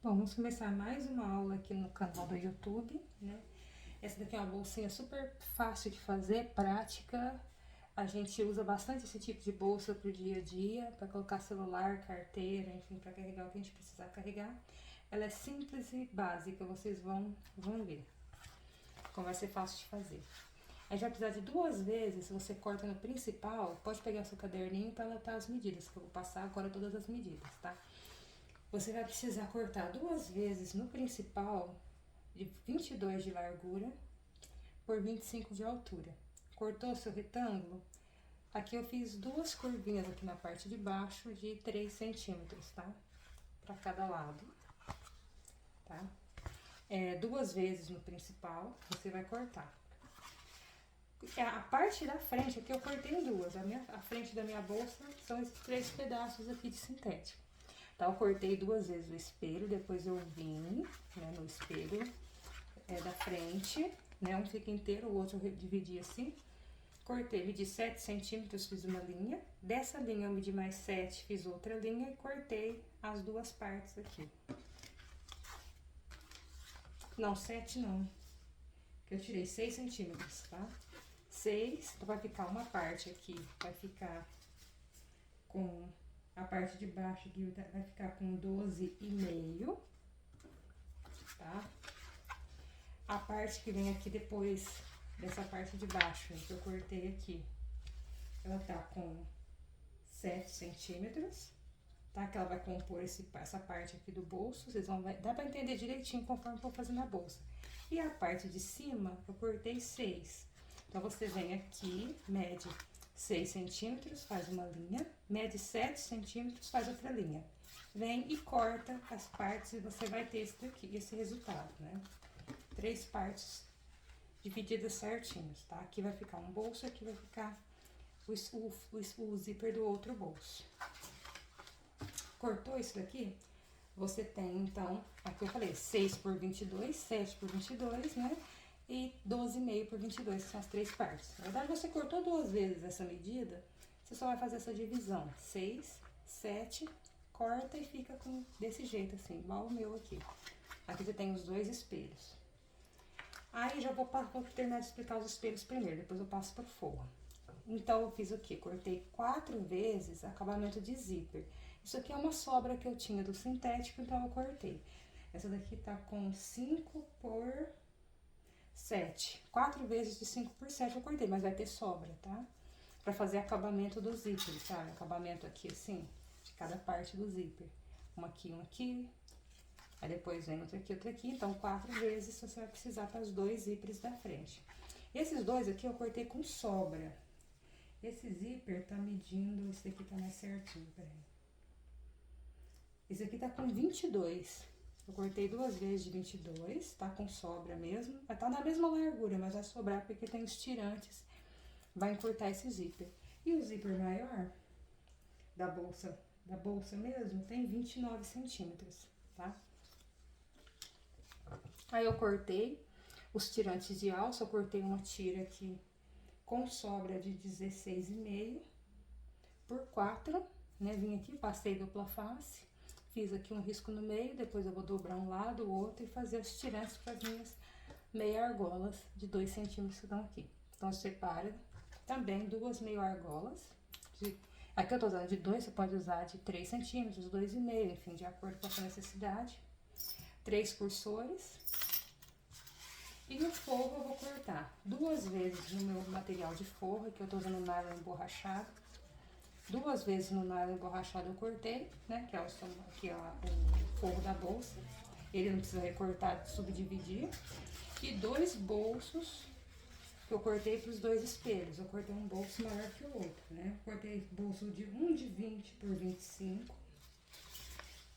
Bom, vamos começar mais uma aula aqui no canal do YouTube, né? Essa daqui é uma bolsinha super fácil de fazer, prática. A gente usa bastante esse tipo de bolsa pro dia a dia, para colocar celular, carteira, enfim, para carregar o que a gente precisar carregar. Ela é simples e básica, vocês vão ver como vai ser fácil de fazer. A gente vai precisar de 2 vezes, se você corta no principal, pode pegar seu caderninho para anotar as medidas, que eu vou passar agora todas as medidas, tá? Você vai precisar cortar 2 vezes no principal, de 22 de largura por 25 de altura. Cortou seu retângulo? Aqui eu fiz 2 curvinhas aqui na parte de baixo de 3 centímetros, tá? Para cada lado, tá? 2 vezes no principal, você vai cortar. A parte da frente aqui eu cortei em duas. A frente da minha bolsa são esses 3 pedaços aqui de sintético. Então, eu cortei 2 vezes o espelho, depois eu vim, né, no espelho da frente, né, um fica inteiro, o outro eu dividi assim. Cortei, medi 7 centímetros, fiz uma linha. Dessa linha eu medi mais 7, fiz outra linha e cortei as 2 partes aqui. Não, 7 não, que eu tirei 6 centímetros, tá? 6, então vai ficar uma parte aqui, vai ficar com a parte de baixo aqui, vai ficar com 12,5, tá? A parte que vem aqui depois dessa parte de baixo, que eu cortei aqui, ela tá com 7 centímetros, tá? Que ela vai compor essa parte aqui do bolso, vocês vão, dá pra entender direitinho conforme for fazendo a bolsa. E a parte de cima, eu cortei 6. Então, você vem aqui, mede 6 centímetros, faz uma linha, mede 7 centímetros, faz outra linha. Vem e corta as partes e você vai ter esse resultado, né? 3 partes divididas certinhos, tá? Aqui vai ficar um bolso, aqui vai ficar o zíper do outro bolso. Cortou isso daqui? Você tem, então, aqui eu falei 6 por 22, 7 por 22, né? E 12,5 por 22, que são as 3 partes. Na verdade, você cortou 2 vezes essa medida, você só vai fazer essa divisão. 6, 7, corta e fica desse jeito, assim, igual o meu aqui. Aqui você tem os 2 espelhos. Aí, já vou terminar de explicar os espelhos primeiro, depois eu passo pro forro. Então, eu fiz o quê? Cortei 4 vezes acabamento de zíper. Isso aqui é uma sobra que eu tinha do sintético, então eu cortei. Essa daqui tá com 5 por 7. 4 vezes de 5 por 7 eu cortei, mas vai ter sobra, tá? Pra fazer acabamento do zíper, sabe? Acabamento aqui, assim, de cada parte do zíper. Uma aqui. Aí depois vem outra aqui. Então, 4 vezes você vai precisar para os 2 zíperes da frente. Esses 2 aqui eu cortei com sobra. Esse zíper tá medindo, esse aqui tá mais certinho, peraí. Esse aqui tá com 22. Eu cortei 2 vezes de 22, tá com sobra mesmo. Vai tá na mesma largura, mas vai sobrar porque tem os tirantes. Vai encurtar esse zíper. E o zíper maior da bolsa mesmo tem 29 centímetros, tá? Aí eu cortei os tirantes de alça, eu cortei uma tira aqui com sobra de 16,5 por 4, né? Vim aqui, passei dupla face, fiz aqui um risco no meio, depois eu vou dobrar um lado, o outro e fazer os tirantes para as minhas meia argolas de 2 centímetros que estão aqui. Então, separa também 2 meia argolas. Aqui eu tô usando de 2, você pode usar de 3 centímetros, 2,5, enfim, de acordo com a sua necessidade. 3 cursores. E o forro eu vou cortar 2 vezes no meu material de forro, que eu tô usando nylon emborrachado. 2 vezes no nylon emborrachado eu cortei, né, que é o forro da bolsa. Ele não precisa recortar, subdividir. E 2 bolsos que eu cortei para os 2 espelhos. Eu cortei um bolso maior que o outro, né? Cortei bolso de 20 por 25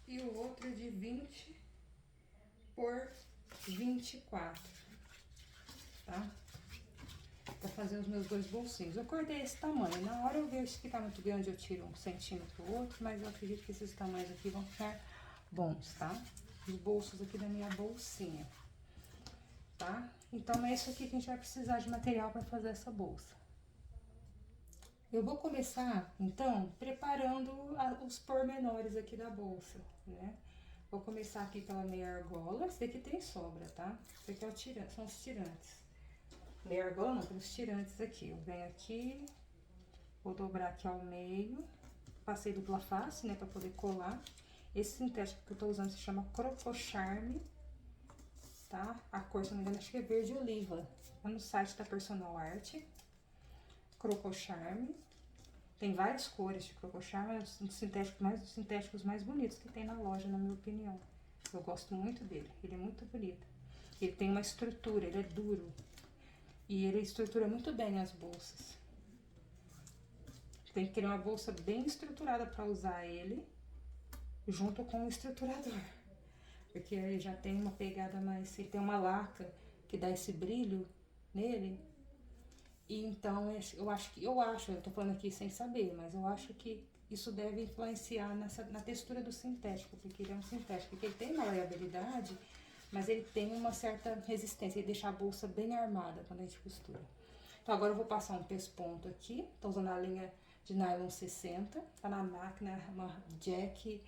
e o outro de 20 por 24, tá? Pra fazer os meus 2 bolsinhos. Eu cortei esse tamanho. Na hora eu vejo que tá muito grande, eu tiro 1 centímetro ou outro, mas eu acredito que esses tamanhos aqui vão ficar bons, tá? Os bolsos aqui da minha bolsinha, tá? Então, é isso aqui que a gente vai precisar de material para fazer essa bolsa. Eu vou começar, então, preparando os pormenores aqui da bolsa, né? Vou começar aqui pela meia argola. Esse daqui tem sobra, tá? Esse aqui é o tirante, são os tirantes. Meia argola não, pelos tirantes aqui. Eu venho aqui, vou dobrar aqui ao meio. Passei dupla face, né, pra poder colar. Esse sintético que eu tô usando se chama Croco Charme, tá? A cor, se não me engano, acho que é verde oliva. É no site da Personal Art. Croco Charme. Tem várias cores de Croco Charme, é um dos sintéticos mais bonitos que tem na loja, na minha opinião. Eu gosto muito dele, ele é muito bonito. Ele tem uma estrutura, ele é duro. E ele estrutura muito bem as bolsas. Tem que ter uma bolsa bem estruturada para usar ele, junto com o estruturador. Porque ele já tem uma pegada mais... Ele tem uma laca que dá esse brilho nele. E então, eu tô falando aqui sem saber, mas eu acho que isso deve influenciar na textura do sintético, porque ele é um sintético, porque ele tem maleabilidade, mas ele tem uma certa resistência, ele deixa a bolsa bem armada quando a gente costura. Então, agora eu vou passar um pesponto aqui, tô usando a linha de nylon 60, tá na máquina, uma Jack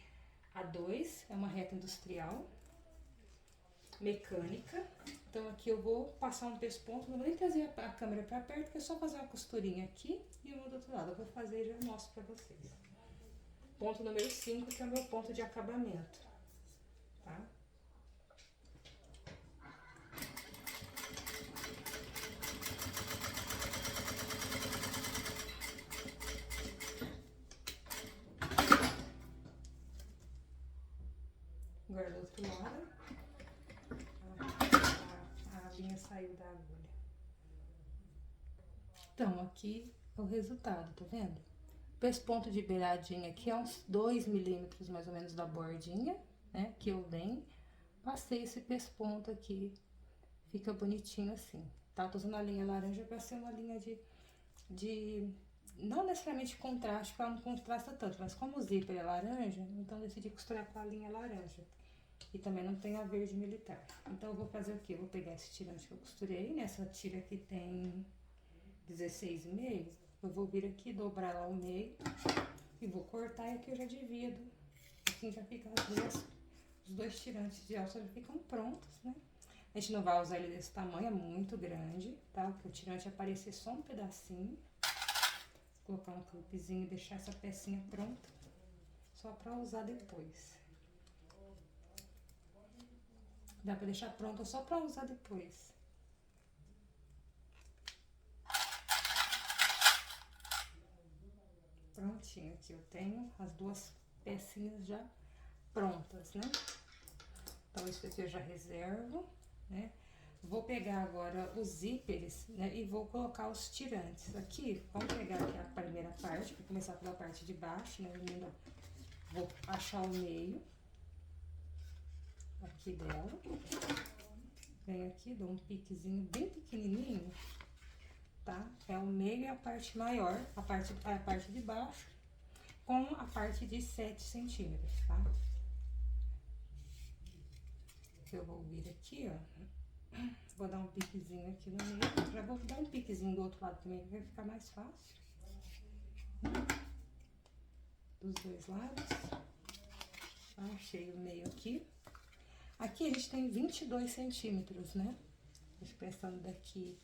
A2, é uma reta industrial, mecânica. Então aqui eu vou passar um pesponto, não vou nem trazer a câmera pra perto, porque é só fazer uma costurinha aqui e uma do outro lado. Eu vou fazer e já mostro pra vocês. Ponto número 5, que é o meu ponto de acabamento, tá? Agora do outro lado, a linha saiu da agulha. Então, aqui é o resultado, tá vendo? Pesponto de beiradinha aqui é uns 2 milímetros mais ou menos da bordinha, né? Que eu venho, passei esse pesponto aqui, fica bonitinho assim, tá? Tô usando a linha laranja pra ser uma linha de não necessariamente contraste, porque ela não contrasta tanto, mas como o zíper é laranja, então eu decidi costurar com a linha laranja. E também não tem a verde militar. Então eu vou fazer o quê? Eu vou pegar esse tirante que eu costurei, nessa tira aqui tem 16,5. Eu vou vir aqui, dobrar lá ao meio e vou cortar, e aqui eu já divido. Assim já fica os dois tirantes de alça já ficam prontos, né? A gente não vai usar ele desse tamanho, é muito grande, tá? Porque o tirante aparecer só um pedacinho. Vou colocar um clipezinho e deixar essa pecinha pronta, só pra usar depois. Dá pra deixar pronta só pra usar depois. Prontinho, aqui eu tenho as duas pecinhas já prontas, né? Então, isso aqui eu já reservo, né? Vou pegar agora os zíperes, né? E vou colocar os tirantes. Aqui, vamos pegar aqui a primeira parte, vou começar pela parte de baixo, né? Vou achar o meio aqui dela. Venho aqui, dou um piquezinho bem pequenininho, tá? É o meio e a parte maior, a parte de baixo, com a parte de 7 centímetros, tá? Eu vou vir aqui, ó, vou dar um piquezinho aqui no meio, já vou dar um piquezinho do outro lado também, vai ficar mais fácil, dos dois lados. Achei o meio aqui. Aqui a gente tem 22 centímetros, né? Deixa eu pensando daqui,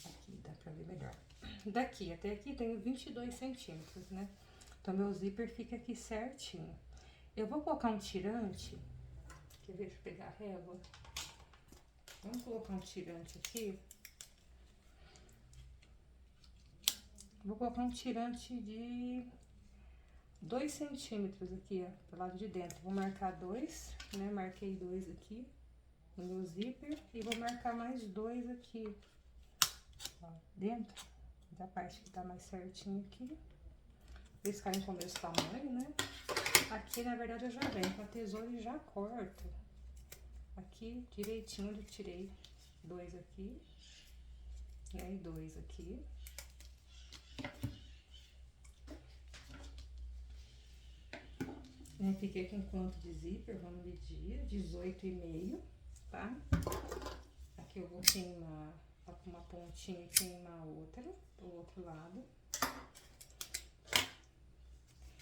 aqui dá pra ver melhor. Daqui até aqui tem 22 centímetros, né? Então, meu zíper fica aqui certinho. Eu vou colocar um tirante, quer ver? Deixa eu pegar a régua. Vamos colocar um tirante aqui. Vou colocar um tirante de 2 centímetros aqui, ó, do lado de dentro. Vou marcar 2, né? Marquei 2 aqui no meu zíper e vou marcar mais 2 aqui, ó, dentro da parte que tá mais certinho aqui. Eles caem com o mesmo tamanho, né? Aqui, na verdade, eu já venho com a tesoura e já corto. Aqui, direitinho, eu tirei 2 aqui, né? E 2 aqui. Fiquei com quanto de zíper, vamos medir, 18,5, tá? Aqui eu vou queimar uma pontinha e queimar a outra, do outro lado.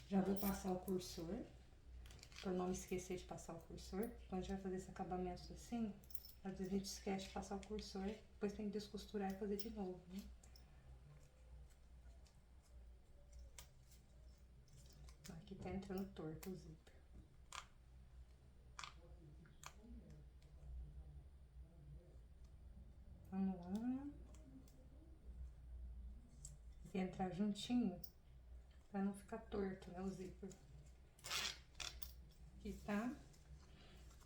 Já vou passar o cursor. Pra não esquecer de passar o cursor. Quando a gente vai fazer esse acabamento assim, às vezes a gente esquece de passar o cursor, depois tem que descosturar e fazer de novo, né? Aqui tá entrando torto o zíper. Vamos lá. E entrar juntinho, pra não ficar torto, né, o zíper. Aqui tá,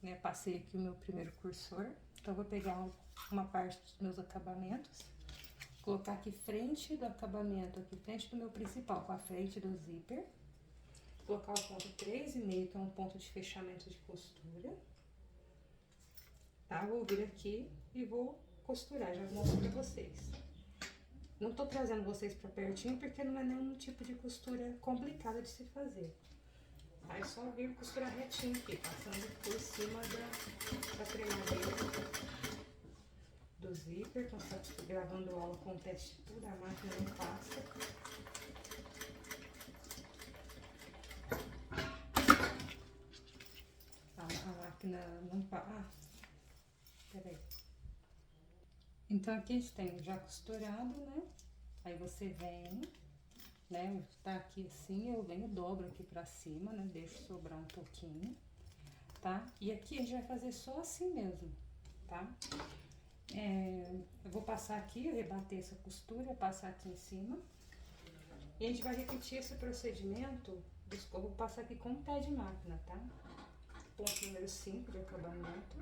né, passei aqui o meu primeiro cursor. Então, eu vou pegar uma parte dos meus acabamentos, colocar aqui frente do acabamento, aqui frente do meu principal, com a frente do zíper. Colocar o ponto 3,5, que é um ponto de fechamento de costura. Tá? Vou vir aqui e vou costurar, já mostro pra vocês. Não tô trazendo vocês pra pertinho, porque não é nenhum tipo de costura complicada de se fazer. Aí só vir costurar retinho aqui, passando por cima da cremadeira do zíper. Então, você tá gravando aula com teste puro, a máquina não passa. A máquina não passa. Ah, peraí. Então, aqui a gente tem já costurado, né? Aí você vem, né? Tá aqui assim, eu venho, dobro aqui pra cima, né? Deixo sobrar um pouquinho, tá? E aqui a gente vai fazer só assim mesmo, tá? Eu vou passar aqui, rebater essa costura, passar aqui em cima. E a gente vai repetir esse procedimento, eu vou passar aqui com o pé de máquina, tá? Ponto número 5 de acabamento.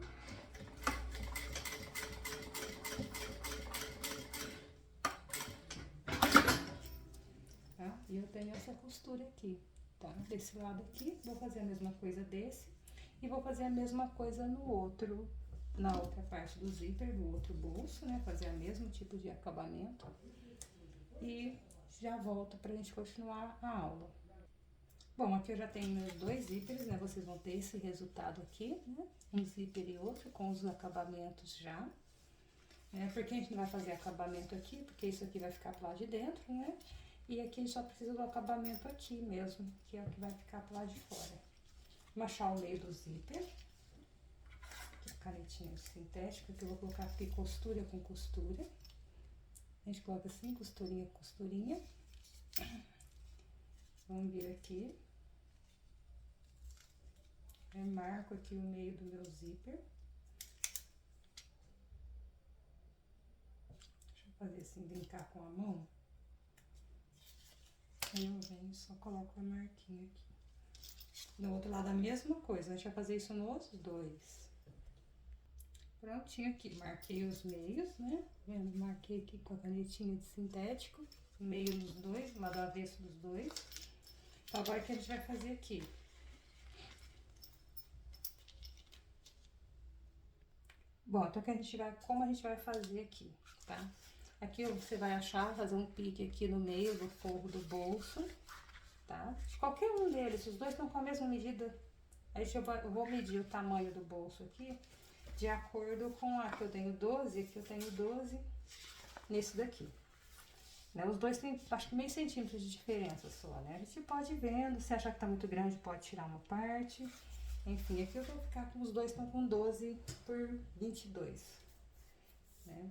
Tá? E eu tenho essa costura aqui, tá? Desse lado aqui, vou fazer a mesma coisa desse. E vou fazer a mesma coisa no outro, na outra parte do zíper, do outro bolso, né? Fazer o mesmo tipo de acabamento. E já volto pra gente continuar a aula. Bom, aqui eu já tenho meus dois zíperes, né? Vocês vão ter esse resultado aqui, né? Um zíper e outro com os acabamentos já. Porque a gente não vai fazer acabamento aqui, porque isso aqui vai ficar pro lado de dentro, né? E aqui a gente só precisa do acabamento aqui mesmo, que é o que vai ficar pro lado de fora. Vou achar o meio do zíper. Aqui a canetinha sintética, que eu vou colocar aqui costura com costura. A gente coloca assim, costurinha com costurinha. Vamos vir aqui. Eu marco aqui o meio do meu zíper. Deixa eu fazer assim, brincar com a mão. Aí eu venho e só coloco a marquinha aqui. Do outro lado a mesma coisa, a gente vai fazer isso nos dois. Prontinho aqui, marquei os meios, né? Marquei aqui com a canetinha de sintético, meio nos dois, lado avesso dos dois. Então, agora o que a gente vai fazer aqui? Bom, então como a gente vai fazer aqui, tá? Aqui você vai achar, fazer um pique aqui no meio do forro do bolso, tá? Qualquer um deles, os dois estão com a mesma medida. Aí eu vou medir o tamanho do bolso aqui, de acordo com a que eu tenho 12, aqui eu tenho 12 nesse daqui. Né? Os dois tem, acho que meio centímetro de diferença só, né? A gente pode ir vendo, se achar que tá muito grande, pode tirar uma parte. Enfim, aqui eu vou ficar com os dois, estão com 12 por 22, né?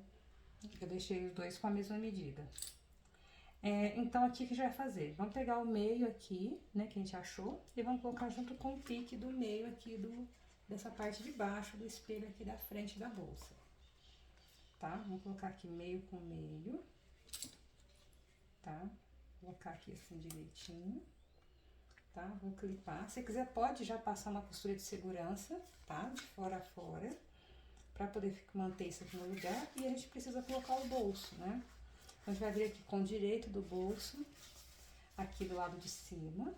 Eu deixei os dois com a mesma medida. Então, aqui que a gente vai fazer? Vamos pegar o meio aqui, né, que a gente achou, e vamos colocar junto com o pique do meio aqui dessa parte de baixo do espelho aqui da frente da bolsa. Tá? Vamos colocar aqui meio com meio, tá? Vou colocar aqui assim direitinho, tá? Vou clipar. Se quiser, pode já passar uma costura de segurança, tá? De fora a fora, pra poder manter isso aqui no lugar. E a gente precisa colocar o bolso, né? A gente vai vir aqui com o direito do bolso, aqui do lado de cima,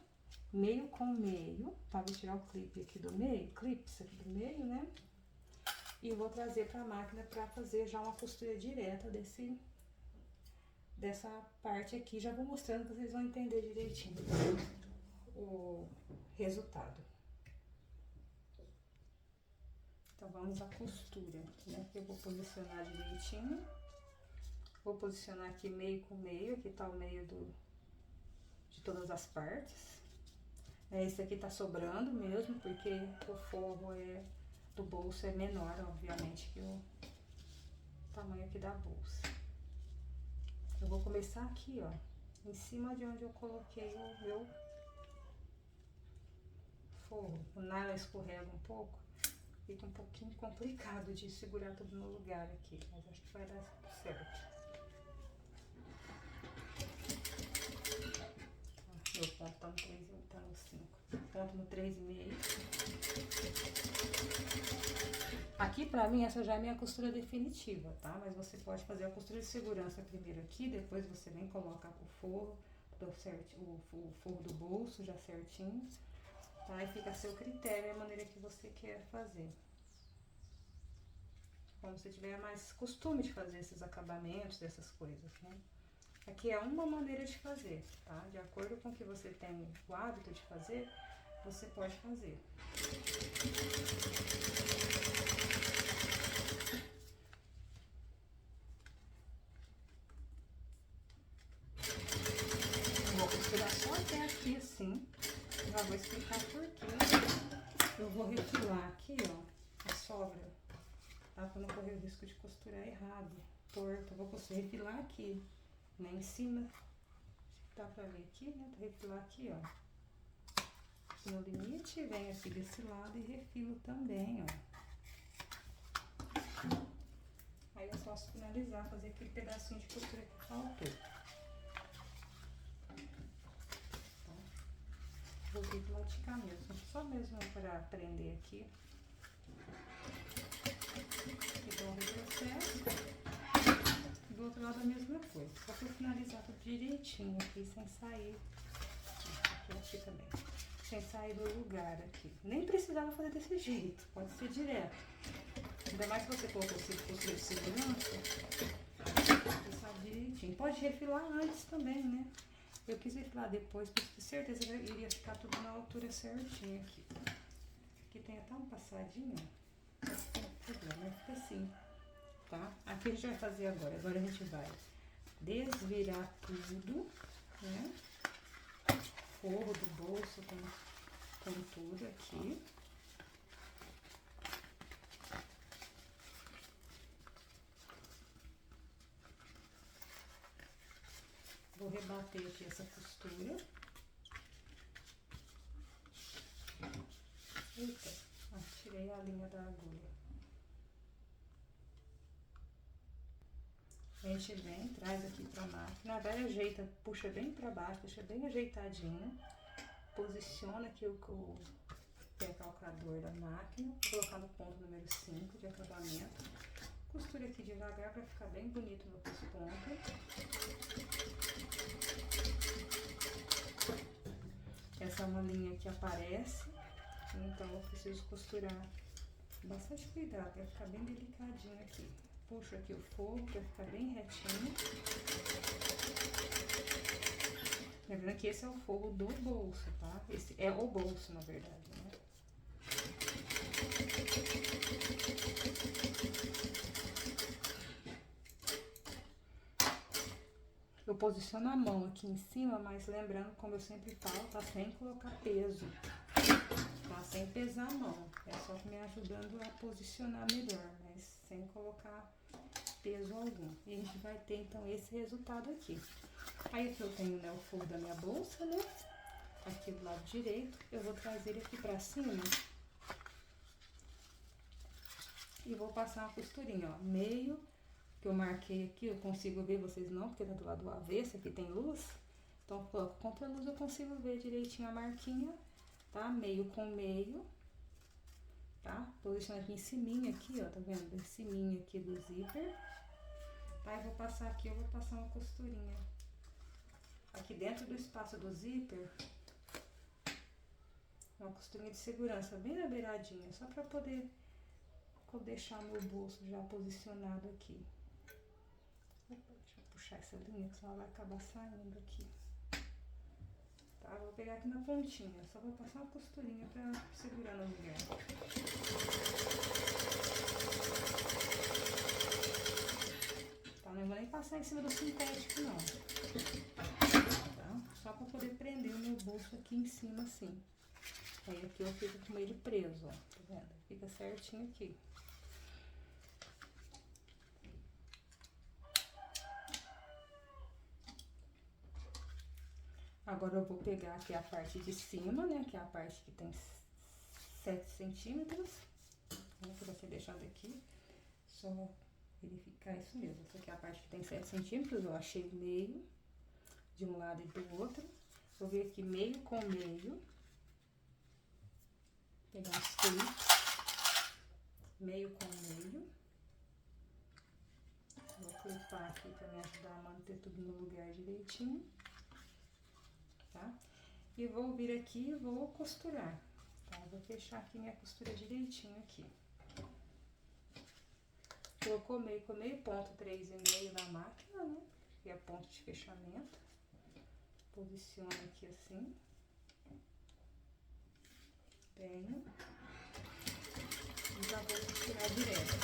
meio com meio, tá? Vou tirar o clipe aqui do meio, clips aqui do meio, né? E vou trazer pra máquina pra fazer já uma costura direta dessa parte aqui. Já vou mostrando que vocês vão entender direitinho o resultado. Então, vamos à costura, né? Eu vou posicionar direitinho. Vou posicionar aqui meio com meio, aqui tá o meio de todas as partes. Esse aqui tá sobrando mesmo, porque o forro do bolso é menor, obviamente, que o tamanho aqui da bolsa. Eu vou começar aqui, ó, em cima de onde eu coloquei o meu forro. O nylon escorrega um pouco, fica um pouquinho complicado de segurar tudo no lugar aqui, mas acho que vai dar certo. Meu ponto tá no 3, tá no 5. Ponto no 3,5. Aqui pra mim essa já é minha costura definitiva, tá? Mas você pode fazer a costura de segurança primeiro aqui, depois você vem e coloca o forro, o forro do bolso já certinho, tá? E fica a seu critério, a maneira que você quer fazer. Como você tiver mais costume de fazer esses acabamentos, essas coisas, né? Aqui é uma maneira de fazer, tá? De acordo com o que você tem o hábito de fazer, você pode fazer. Eu vou costurar só até aqui assim. Já vou explicar por quê. Eu vou refilar aqui, ó, a sobra, tá? Pra não correr o risco de costurar errado, torto. Eu vou refilar aqui, né, em cima. Dá pra ver aqui, né? Vou refilar aqui, ó. No limite, venho aqui desse lado e refilo também, ó. Aí eu posso finalizar, fazer aquele pedacinho de costura que faltou. Então, vou vir do lado de cá mesmo, só mesmo para prender aqui. E dou um retrocesso. Do outro lado a mesma coisa, só para finalizar tudo direitinho aqui, sem sair. Aqui também. Sem sair do lugar aqui. Nem precisava fazer desse jeito, pode ser direto. Ainda mais que você colocou costura de segurança, você sabe direitinho. Pode refilar antes também, né? Eu quis refilar depois, porque com certeza iria ficar tudo na altura certinha aqui. Aqui tem até um passadinho, mas não tem problema, fica assim, tá? Aqui a gente vai fazer agora. Agora a gente vai desvirar tudo, né? Forro do bolso com tudo aqui. Vou rebater aqui essa costura. Eita, tirei a linha da agulha. A gente vem, traz aqui pra máquina, vai ajeita, puxa bem pra baixo, deixa bem ajeitadinho. Posiciona aqui o recalcador da máquina, vou colocar no ponto número 5 de acabamento. Costura aqui devagar para ficar bem bonito no pesponto. Essa é uma linha que aparece, então eu preciso costurar bastante cuidado para ficar bem delicadinho aqui. Puxo aqui o forro para ficar bem retinho. Lembrando que esse é o forro do bolso, tá? Esse é o bolso, na verdade, né? Eu posiciono a mão aqui em cima, mas lembrando, como eu sempre falo, tá sem colocar peso. Tá sem pesar a mão. É só me ajudando a posicionar melhor, mas sem colocar peso algum. E a gente vai ter, então, esse resultado aqui. Aí aqui eu tenho, né, o forro da minha bolsa, né? Aqui do lado direito. Eu vou trazer ele aqui pra cima. E vou passar uma costurinha, ó. Meio que eu marquei aqui, eu consigo ver, vocês não, porque tá do lado do avesso, aqui tem luz. Então, eu coloco contra a luz, eu consigo ver direitinho a marquinha, tá? Meio com meio, tá? Posiciono aqui em ciminha aqui, ó, tá vendo? Em ciminha aqui do zíper. Tá? E vou passar aqui, eu vou passar uma costurinha. Aqui dentro do espaço do zíper, uma costurinha de segurança bem na beiradinha, só pra poder deixar meu bolso já posicionado aqui. Opa, deixa eu puxar essa linha, que senão ela vai acabar saindo aqui. Tá, vou pegar aqui na pontinha, só vou passar uma costurinha pra segurar no lugar. Tá, não vou nem passar em cima do sintético, não. Tá? Só pra poder prender o meu bolso aqui em cima, assim. Aí aqui eu fico com ele preso, ó, tá vendo? Fica certinho aqui. Agora eu vou pegar aqui a parte de cima, né, que é a parte que tem 7 centímetros. Né, que eu vou ter deixado aqui, só verificar isso mesmo. Essa aqui é a parte que tem 7 centímetros, eu achei o meio de um lado e do outro. Vou vir aqui meio com meio. Pegar os clipes, meio com meio. Vou clipar aqui pra me ajudar a manter tudo no lugar direitinho, tá? E vou vir aqui e vou costurar, tá? Vou fechar aqui minha costura direitinho aqui. Colocou meio com meio, ponto 3,5 na máquina, né? Que é ponto de fechamento. Posiciono aqui assim. Venho. E já vou costurar direto.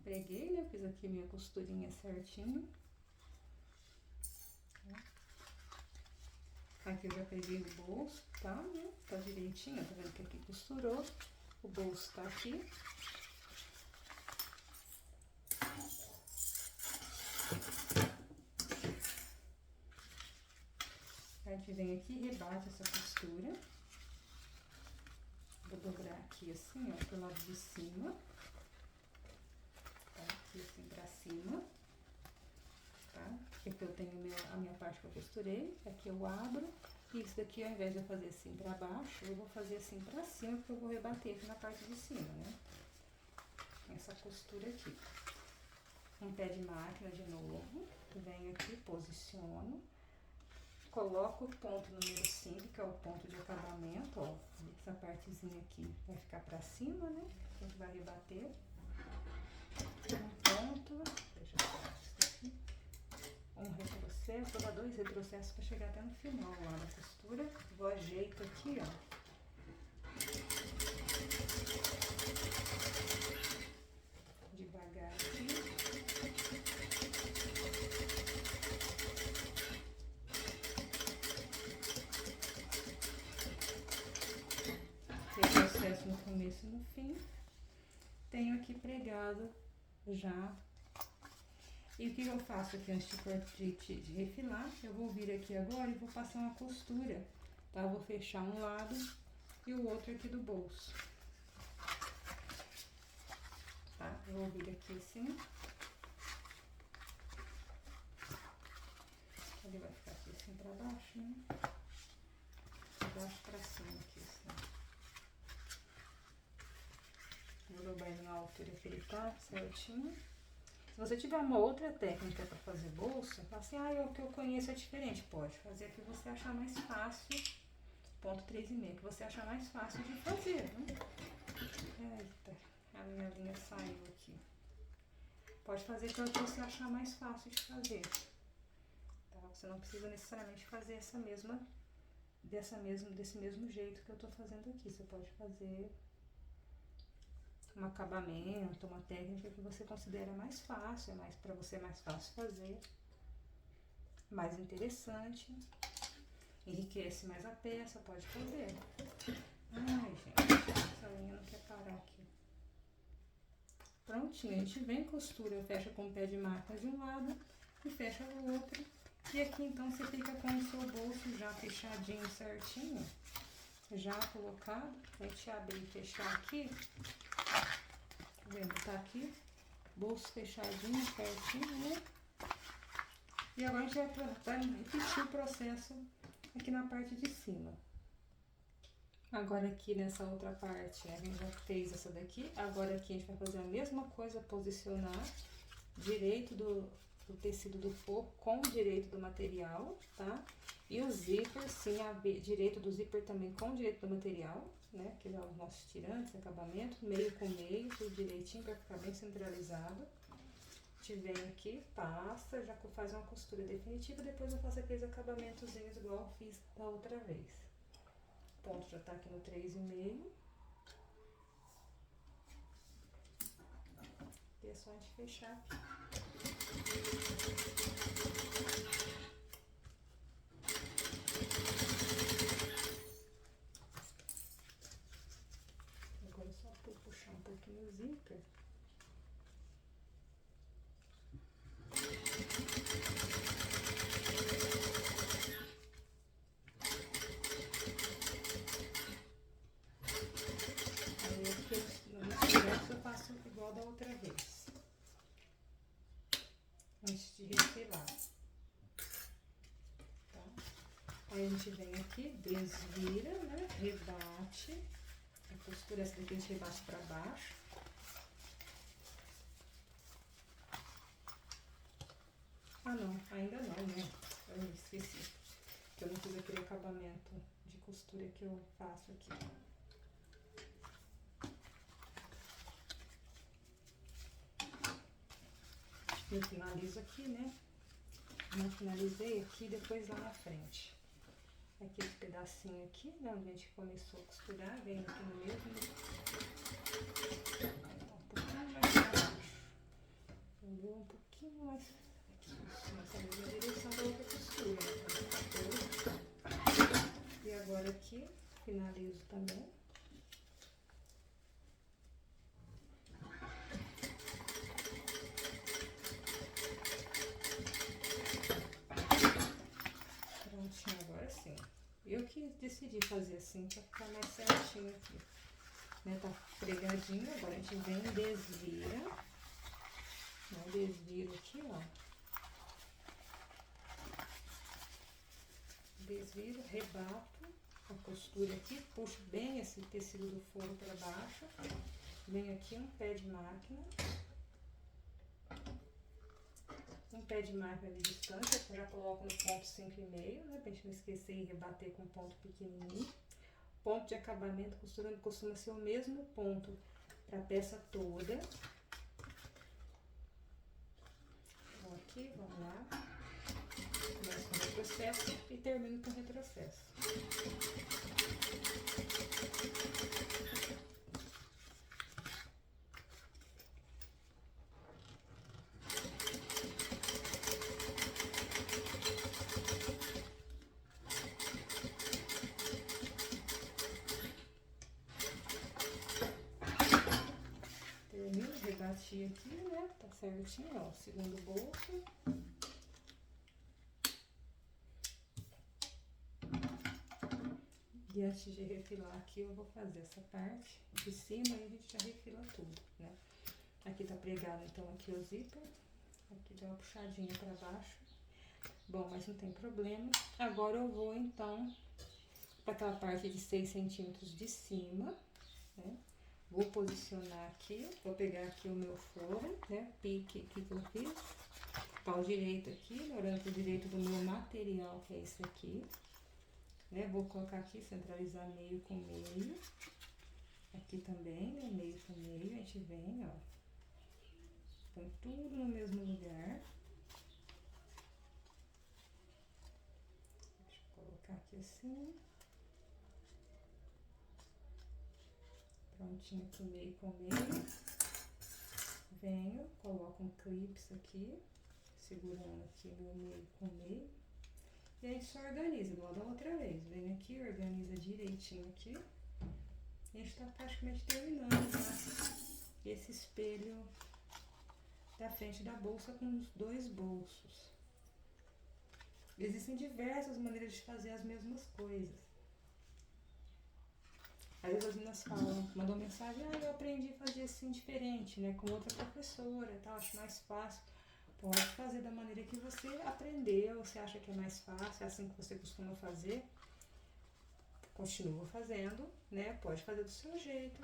Preguei, né? Fiz aqui minha costurinha certinho. Aqui eu já peguei o bolso, tá? Né? Tá direitinho, tá vendo que aqui costurou. O bolso tá aqui. A gente vem aqui e rebate essa costura. Vou dobrar aqui assim, ó, pro lado de cima. Tá? Aqui assim pra cima. Tá? Aqui eu tenho a minha parte que eu costurei. Aqui eu abro. E isso daqui, ao invés de eu fazer assim pra baixo, eu vou fazer assim pra cima, porque eu vou rebater aqui na parte de cima, né? Essa costura aqui. Um pé de máquina de novo. Venho aqui, posiciono. Coloco o ponto número 5, que é o ponto de acabamento, ó. Essa partezinha aqui vai ficar pra cima, né? A gente vai rebater. Um ponto, deixa eu tirar isso aqui. Um retrocesso, vou dar 2 retrocessos pra chegar até no final lá da costura. Vou ajeito aqui, ó. Devagar aqui. Retrocesso no começo e no fim. Tenho aqui pregado já. E o que eu faço aqui antes de refilar? Eu vou vir aqui agora e vou passar uma costura, tá? Eu vou fechar um lado e o outro aqui do bolso. Tá? Eu vou vir aqui assim. Ele vai ficar aqui assim pra baixo, né? De baixo pra cima aqui, assim. Vou dobrar ele na altura que ele tá, certinho. Se você tiver uma outra técnica para fazer bolsa, fala assim, o que eu conheço é diferente. Pode fazer a que você achar mais fácil, ponto 3,5, que você achar mais fácil de fazer, né? Eita, a minha linha saiu aqui. Pode fazer que você achar mais fácil de fazer. Tá? Você não precisa necessariamente fazer desse mesmo jeito que eu tô fazendo aqui. Você pode fazer um acabamento, uma técnica que você considera mais fácil, para você é mais fácil fazer, mais interessante, enriquece mais a peça, pode fazer. Ai, gente, essa linha não quer parar aqui. Prontinho, a gente vem, costura, fecha com o pé de máquina de um lado e fecha do outro. E aqui então você fica com o seu bolso já fechadinho certinho, já colocado. A gente abrir e fechar aqui. Vendo, tá aqui, bolso fechadinho, certinho, né? E agora a gente vai repetir o processo aqui na parte de cima. Agora aqui nessa outra parte, a gente já fez essa daqui, agora aqui a gente vai fazer a mesma coisa, posicionar direito o tecido do forro com o direito do material, tá? E o zíper, sim, direito do zíper também com o direito do material, né? Que é os nossos tirantes, acabamento, meio com meio, tudo direitinho pra ficar bem centralizado. A gente vem aqui, passa, já faz uma costura definitiva, depois eu faço aqueles acabamentozinhos igual eu fiz da outra vez. O ponto já tá aqui no 3,5. E é só a gente fechar aqui. Agora é só puxar um pouquinho o zíper. Aí aqui nos tirantes eu faço igual da outra vez. Antes de refilar. Tá? Aí a gente vem aqui, desvira, né? Rebate. A costura essa daqui a gente rebate pra baixo. Ah não, ainda não, né? Eu esqueci. Que eu não fiz aquele acabamento de costura que eu faço aqui. Eu finalizo aqui, né? Não finalizei aqui, depois lá na frente. Aqui esse pedacinho aqui, né? Onde a gente começou a costurar, vem aqui no mesmo. Um pouquinho mais pra baixo. Entendeu? Um pouquinho mais aqui. Nessa mesma direção da outra costura, né? E agora aqui, finalizo também. Prontinho, agora sim. Eu que decidi fazer assim pra ficar mais certinho aqui. Né? Tá pregadinho, agora a gente vem e desvira. Né? Desviro aqui, ó. Desviro, rebato a costura aqui, puxo bem esse tecido do forro para baixo. Venho aqui um pé de máquina. Um pé de máquina de distância, eu já coloco no ponto 5,5, né? Pra gente não esquecer e rebater com ponto pequenininho. Ponto de acabamento costurando costuma ser o mesmo ponto para a peça toda. Então aqui, vamos lá. Começo com retrocesso e termino com retrocesso. Termino, rebati aqui, né? Tá certinho, ó. Segundo bolso. E antes de refilar aqui, eu vou fazer essa parte de cima e a gente já refila tudo, né? Aqui tá pregado, então, aqui o zíper. Aqui dá uma puxadinha pra baixo. Bom, mas não tem problema. Agora eu vou, então, pra aquela parte de 6 centímetros de cima, né? Vou posicionar aqui, vou pegar aqui o meu forro, né? Pique aqui que eu fiz. Pau direito aqui, olhando pro direito do meu material, que é esse aqui. Né? Vou colocar aqui, centralizar meio com meio. Aqui também, né? Meio com meio, a gente vem, ó. Põe tudo no mesmo lugar. Deixa eu colocar aqui assim. Prontinho aqui, meio com meio. Venho, coloco um clips aqui, segurando aqui meu meio com meio. E a gente só organiza, igual da outra vez. Vem aqui, organiza direitinho aqui. E a gente tá praticamente terminando já esse espelho da frente da bolsa com os 2 bolsos. Existem diversas maneiras de fazer as mesmas coisas. Às vezes as meninas falam, mandam mensagem, eu aprendi a fazer assim diferente, né? Com outra professora e tal, acho mais fácil. Pode fazer da maneira que você aprendeu, você acha que é mais fácil, é assim que você costuma fazer. Continua fazendo, né? Pode fazer do seu jeito.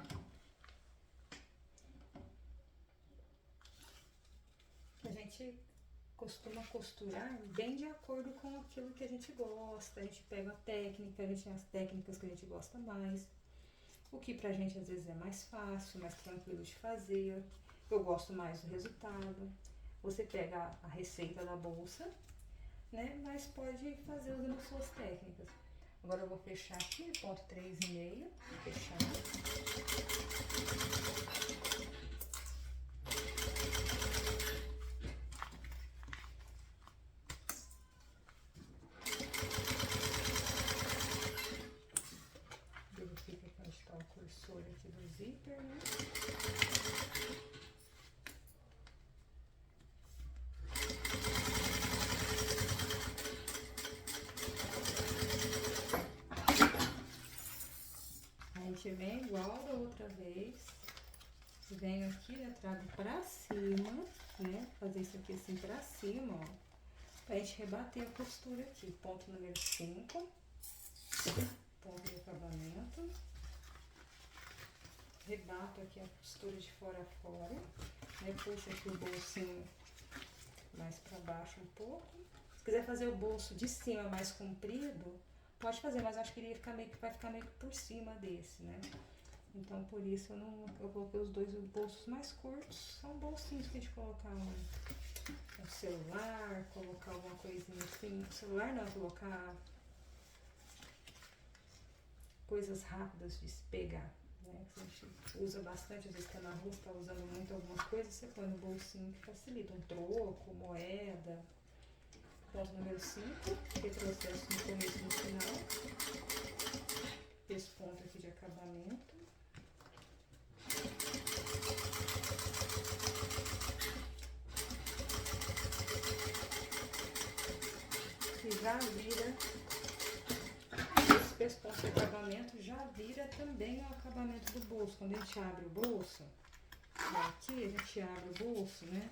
A gente costuma costurar bem de acordo com aquilo que a gente gosta. A gente pega a técnica, a gente tem as técnicas que a gente gosta mais. O que pra gente às vezes é mais fácil, mais tranquilo de fazer. Eu gosto mais do resultado. Você pega a receita da bolsa, né? Mas pode fazer usando suas técnicas. Agora eu vou fechar aqui, ponto 3,5, fechar. Verifica que onde está o cursor aqui do zíper, né? A gente vem igual da outra vez, venho aqui, né, trago pra cima, né, fazer isso aqui assim pra cima, ó, pra gente rebater a costura aqui. Ponto número 5, ponto de acabamento, rebato aqui a costura de fora a fora, né, puxo aqui o bolsinho mais pra baixo um pouco. Se quiser fazer o bolso de cima mais comprido, pode fazer, mas acho que ele vai ficar meio que por cima desse, né? Então, por isso, eu coloquei os dois bolsos mais curtos. São bolsinhos que a gente colocar um celular, colocar alguma coisinha assim. Celular não, colocar coisas rápidas de se pegar, né? Que a gente usa bastante, às vezes tá na rua, tá usando muito alguma coisa, você põe no bolsinho que facilita. Um troco, moeda. Ponto número 5, retrocesso no começo e no final. Esse ponto aqui de acabamento. E já vira, esse pescoço de acabamento já vira também o acabamento do bolso. Quando a gente abre o bolso, aqui a gente abre o bolso, né?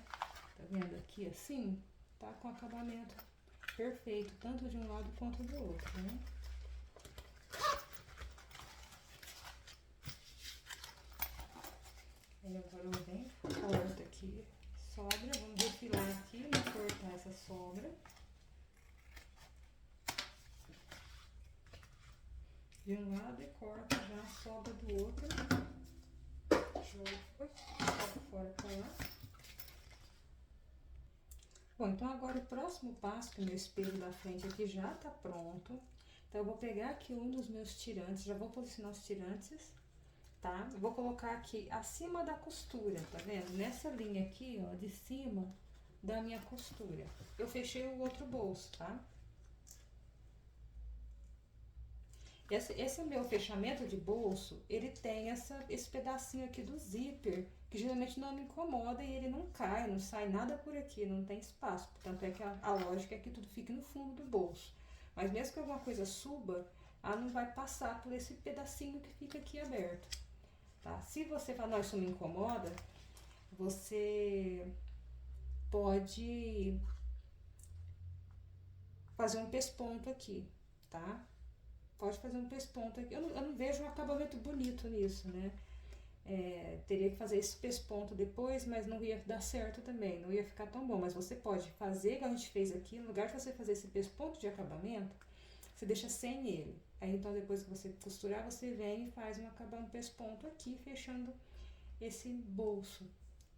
Tá vendo aqui assim? Tá com acabamento perfeito, tanto de um lado quanto do outro, né? Aí agora eu venho, corto aqui, sobra, vamos refilar aqui e cortar essa sobra. De um lado e corto já a sobra do outro. Jogo fora pra lá. Bom, então agora o próximo passo, que o meu espelho da frente aqui já tá pronto. Então eu vou pegar aqui um dos meus tirantes, já vou posicionar os tirantes, tá? Eu vou colocar aqui acima da costura, tá vendo? Nessa linha aqui, ó, de cima da minha costura. Eu fechei o outro bolso, tá? Esse meu fechamento de bolso, ele tem esse pedacinho aqui do zíper, que geralmente não me incomoda e ele não cai, não sai nada por aqui, não tem espaço. Portanto, é que a lógica é que tudo fique no fundo do bolso. Mas mesmo que alguma coisa suba, ela não vai passar por esse pedacinho que fica aqui aberto, tá? Se você falar, não, isso me incomoda, você pode fazer um pesponto aqui, tá? Pode fazer um pesponto aqui. Eu não vejo um acabamento bonito nisso, né? Teria que fazer esse pesponto depois, mas não ia dar certo também, não ia ficar tão bom. Mas você pode fazer, igual a gente fez aqui, no lugar de você fazer esse pesponto de acabamento, você deixa sem ele. Aí então depois que você costurar, você vem e faz um pesponto aqui, fechando esse bolso,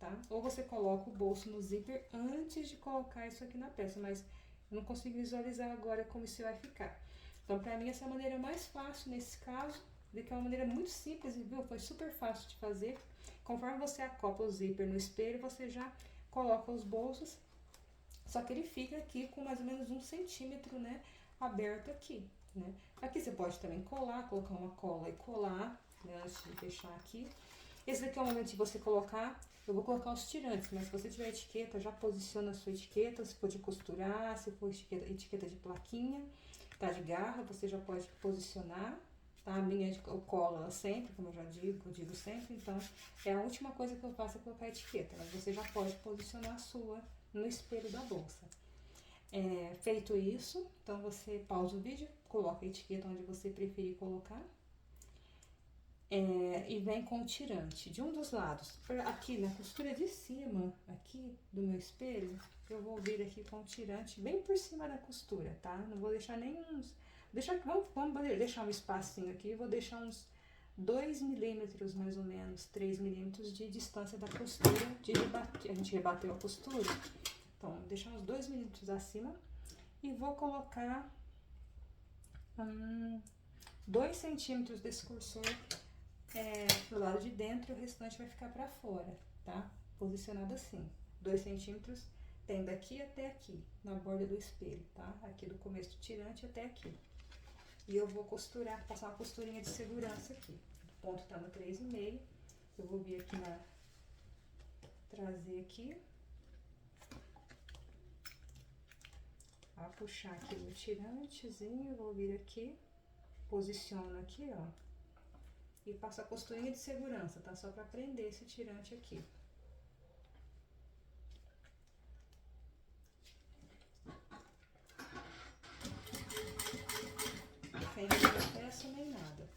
tá? Ou você coloca o bolso no zíper antes de colocar isso aqui na peça, mas eu não consigo visualizar agora como isso vai ficar. Então, pra mim, essa é a maneira mais fácil nesse caso, de que é uma maneira muito simples, e viu? Foi super fácil de fazer. Conforme você acopla o zíper no espelho, você já coloca os bolsos, só que ele fica aqui com mais ou menos 1 centímetro, né, aberto aqui, né. Aqui você pode também colar, colocar uma cola e colar, né, antes de fechar aqui. Esse daqui é o momento de você colocar, eu vou colocar os tirantes, mas se você tiver etiqueta, já posiciona a sua etiqueta, se for de costurar, se for etiqueta de plaquinha, tá, de garra, você já pode posicionar, tá? A minha eu colo ela sempre, como eu digo sempre, então é a última coisa que eu faço é colocar a etiqueta, mas você já pode posicionar a sua no espelho da bolsa. Feito isso, então você pausa o vídeo, coloca a etiqueta onde você preferir colocar. e vem com o tirante de um dos lados. Aqui na costura de cima, aqui do meu espelho, eu vou vir aqui com o tirante bem por cima da costura, tá? Não vou deixar nenhum... Vamos deixar um espacinho aqui, vou deixar uns 2 milímetros, mais ou menos, 3 milímetros de distância da costura, a gente rebateu a costura, então, vou deixar uns 2 milímetros acima e vou colocar 2 centímetros desse cursor pro lado de dentro, e o restante vai ficar pra fora, tá? Posicionado assim, 2 centímetros tem daqui até aqui, na borda do espelho, tá? Aqui do começo do tirante até aqui. E eu vou costurar, passar uma costurinha de segurança aqui. O ponto tá no 3,5. Eu vou vir aqui trazer aqui. Vou puxar aqui no tirantezinho, vou vir aqui, posiciono aqui, ó. E passo a costurinha de segurança, tá? Só pra prender esse tirante aqui. Sem retrocesso nem nada.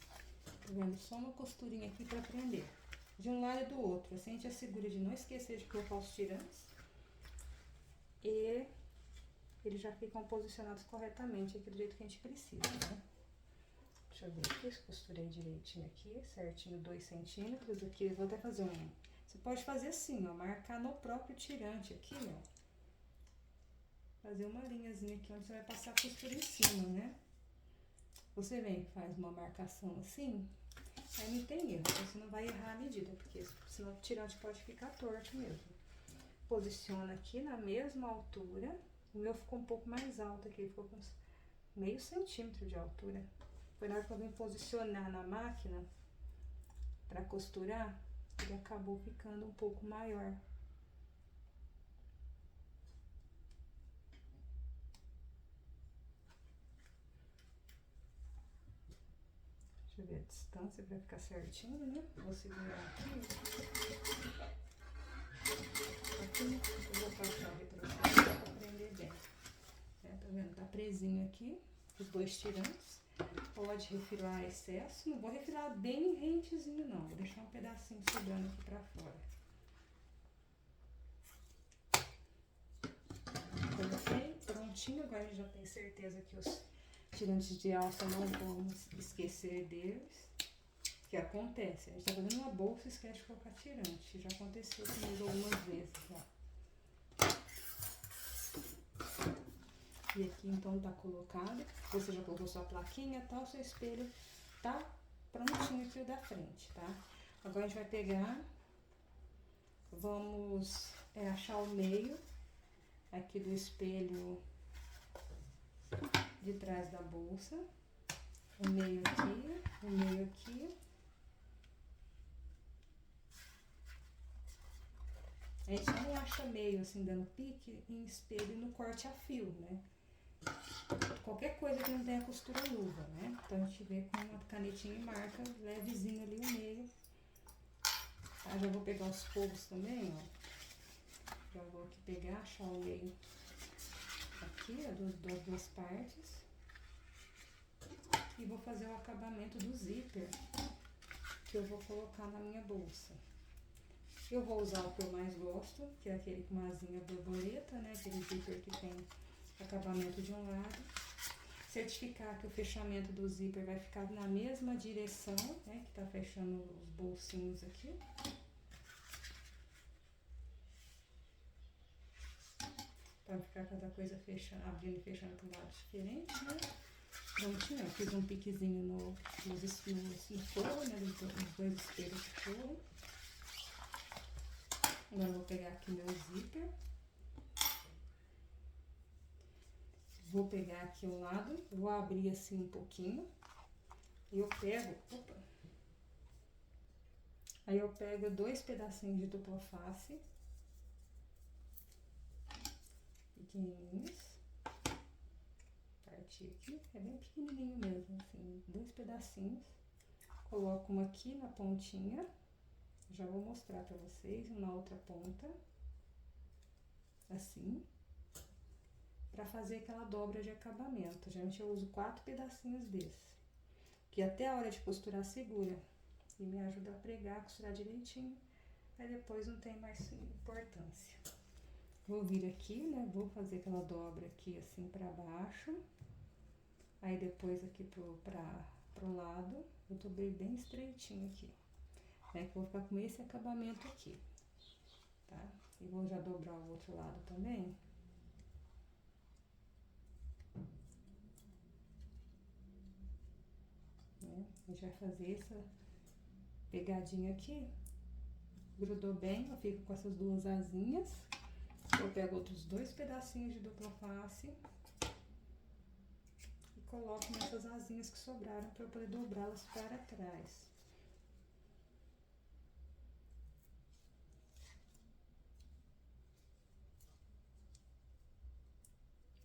Tá vendo? Só uma costurinha aqui pra prender. De um lado e do outro. Assim a gente assegura de não esquecer de colocar os tirantes. E eles já ficam posicionados corretamente aqui do jeito que a gente precisa, né? Deixa eu ver aqui, se costurei direitinho aqui, certinho 2 centímetros. Aqui eu vou até fazer Você pode fazer assim, ó, marcar no próprio tirante aqui, ó. Fazer uma linhazinha aqui onde você vai passar a costura em cima, né? Você vem e faz uma marcação assim, aí não tem erro, você não vai errar a medida, porque senão o tirante pode ficar torto mesmo. Posiciona aqui na mesma altura. O meu ficou um pouco mais alto aqui, ficou com meio centímetro de altura. Foi na hora que eu vim posicionar na máquina pra costurar, ele acabou ficando um pouco maior. Deixa eu ver a distância pra ficar certinho, né? Vou segurar aqui. Aqui eu vou passar o retrocesso pra prender bem. Tá vendo? Tá presinho aqui, os 2 tirantes. Pode refilar excesso, não vou refilar bem rentezinho não, vou deixar um pedacinho sobrando aqui pra fora. Coloquei, prontinho, agora a gente já tem certeza que os tirantes de alça não vamos esquecer deles. Que acontece, a gente tá fazendo uma bolsa e esquece de colocar tirante, já aconteceu comigo algumas vezes já. E aqui então tá colocado, você já colocou sua plaquinha, tá? O seu espelho tá prontinho aqui o da frente, tá? Agora a gente vai pegar, vamos achar o meio aqui do espelho de trás da bolsa. O meio aqui, o meio aqui. A gente não acha meio assim, dando pique em espelho no corte a fio, né? Qualquer coisa que não tenha costura luva, né? Então a gente vê com uma canetinha e marca levezinho ali o meio. Tá? Já vou pegar os forros também, ó. Já vou aqui pegar, achar o meio aqui, ó, das 2 partes. E vou fazer o acabamento do zíper que eu vou colocar na minha bolsa. Eu vou usar o que eu mais gosto, que é aquele com uma asinha borboleta, né? Aquele zíper que tem acabamento de um lado. Certificar que o fechamento do zíper vai ficar na mesma direção, né? Que tá fechando os bolsinhos aqui. Pra ficar cada coisa fechando, abrindo e fechando para um lado diferente, né? Prontinho, eu fiz um piquezinho no forro, né? Nos 2 espelhos de forro. Agora eu vou pegar aqui meu zíper. Vou pegar aqui o lado, vou abrir assim um pouquinho. E eu pego, aí eu pego 2 pedacinhos de dupla face. Pequenininhos. Partir aqui, é bem pequenininho mesmo, assim, 2 pedacinhos. Coloco uma aqui na pontinha. Já vou mostrar pra vocês, na outra ponta, assim, pra fazer aquela dobra de acabamento. Geralmente eu uso 4 pedacinhos desse, que até a hora de costurar segura e me ajuda a pregar, a costurar direitinho. Aí depois não tem mais importância. Vou vir aqui, né? Vou fazer aquela dobra aqui assim pra baixo. Aí depois aqui pro lado, eu dobrei bem estreitinho aqui. Né? Que eu vou ficar com esse acabamento aqui, tá? E vou já dobrar o outro lado também. Né? A gente vai fazer essa pegadinha aqui. Grudou bem, eu fico com essas duas asinhas. Eu pego outros 2 pedacinhos de dupla face e coloco nessas asinhas que sobraram para eu poder dobrá-las para trás.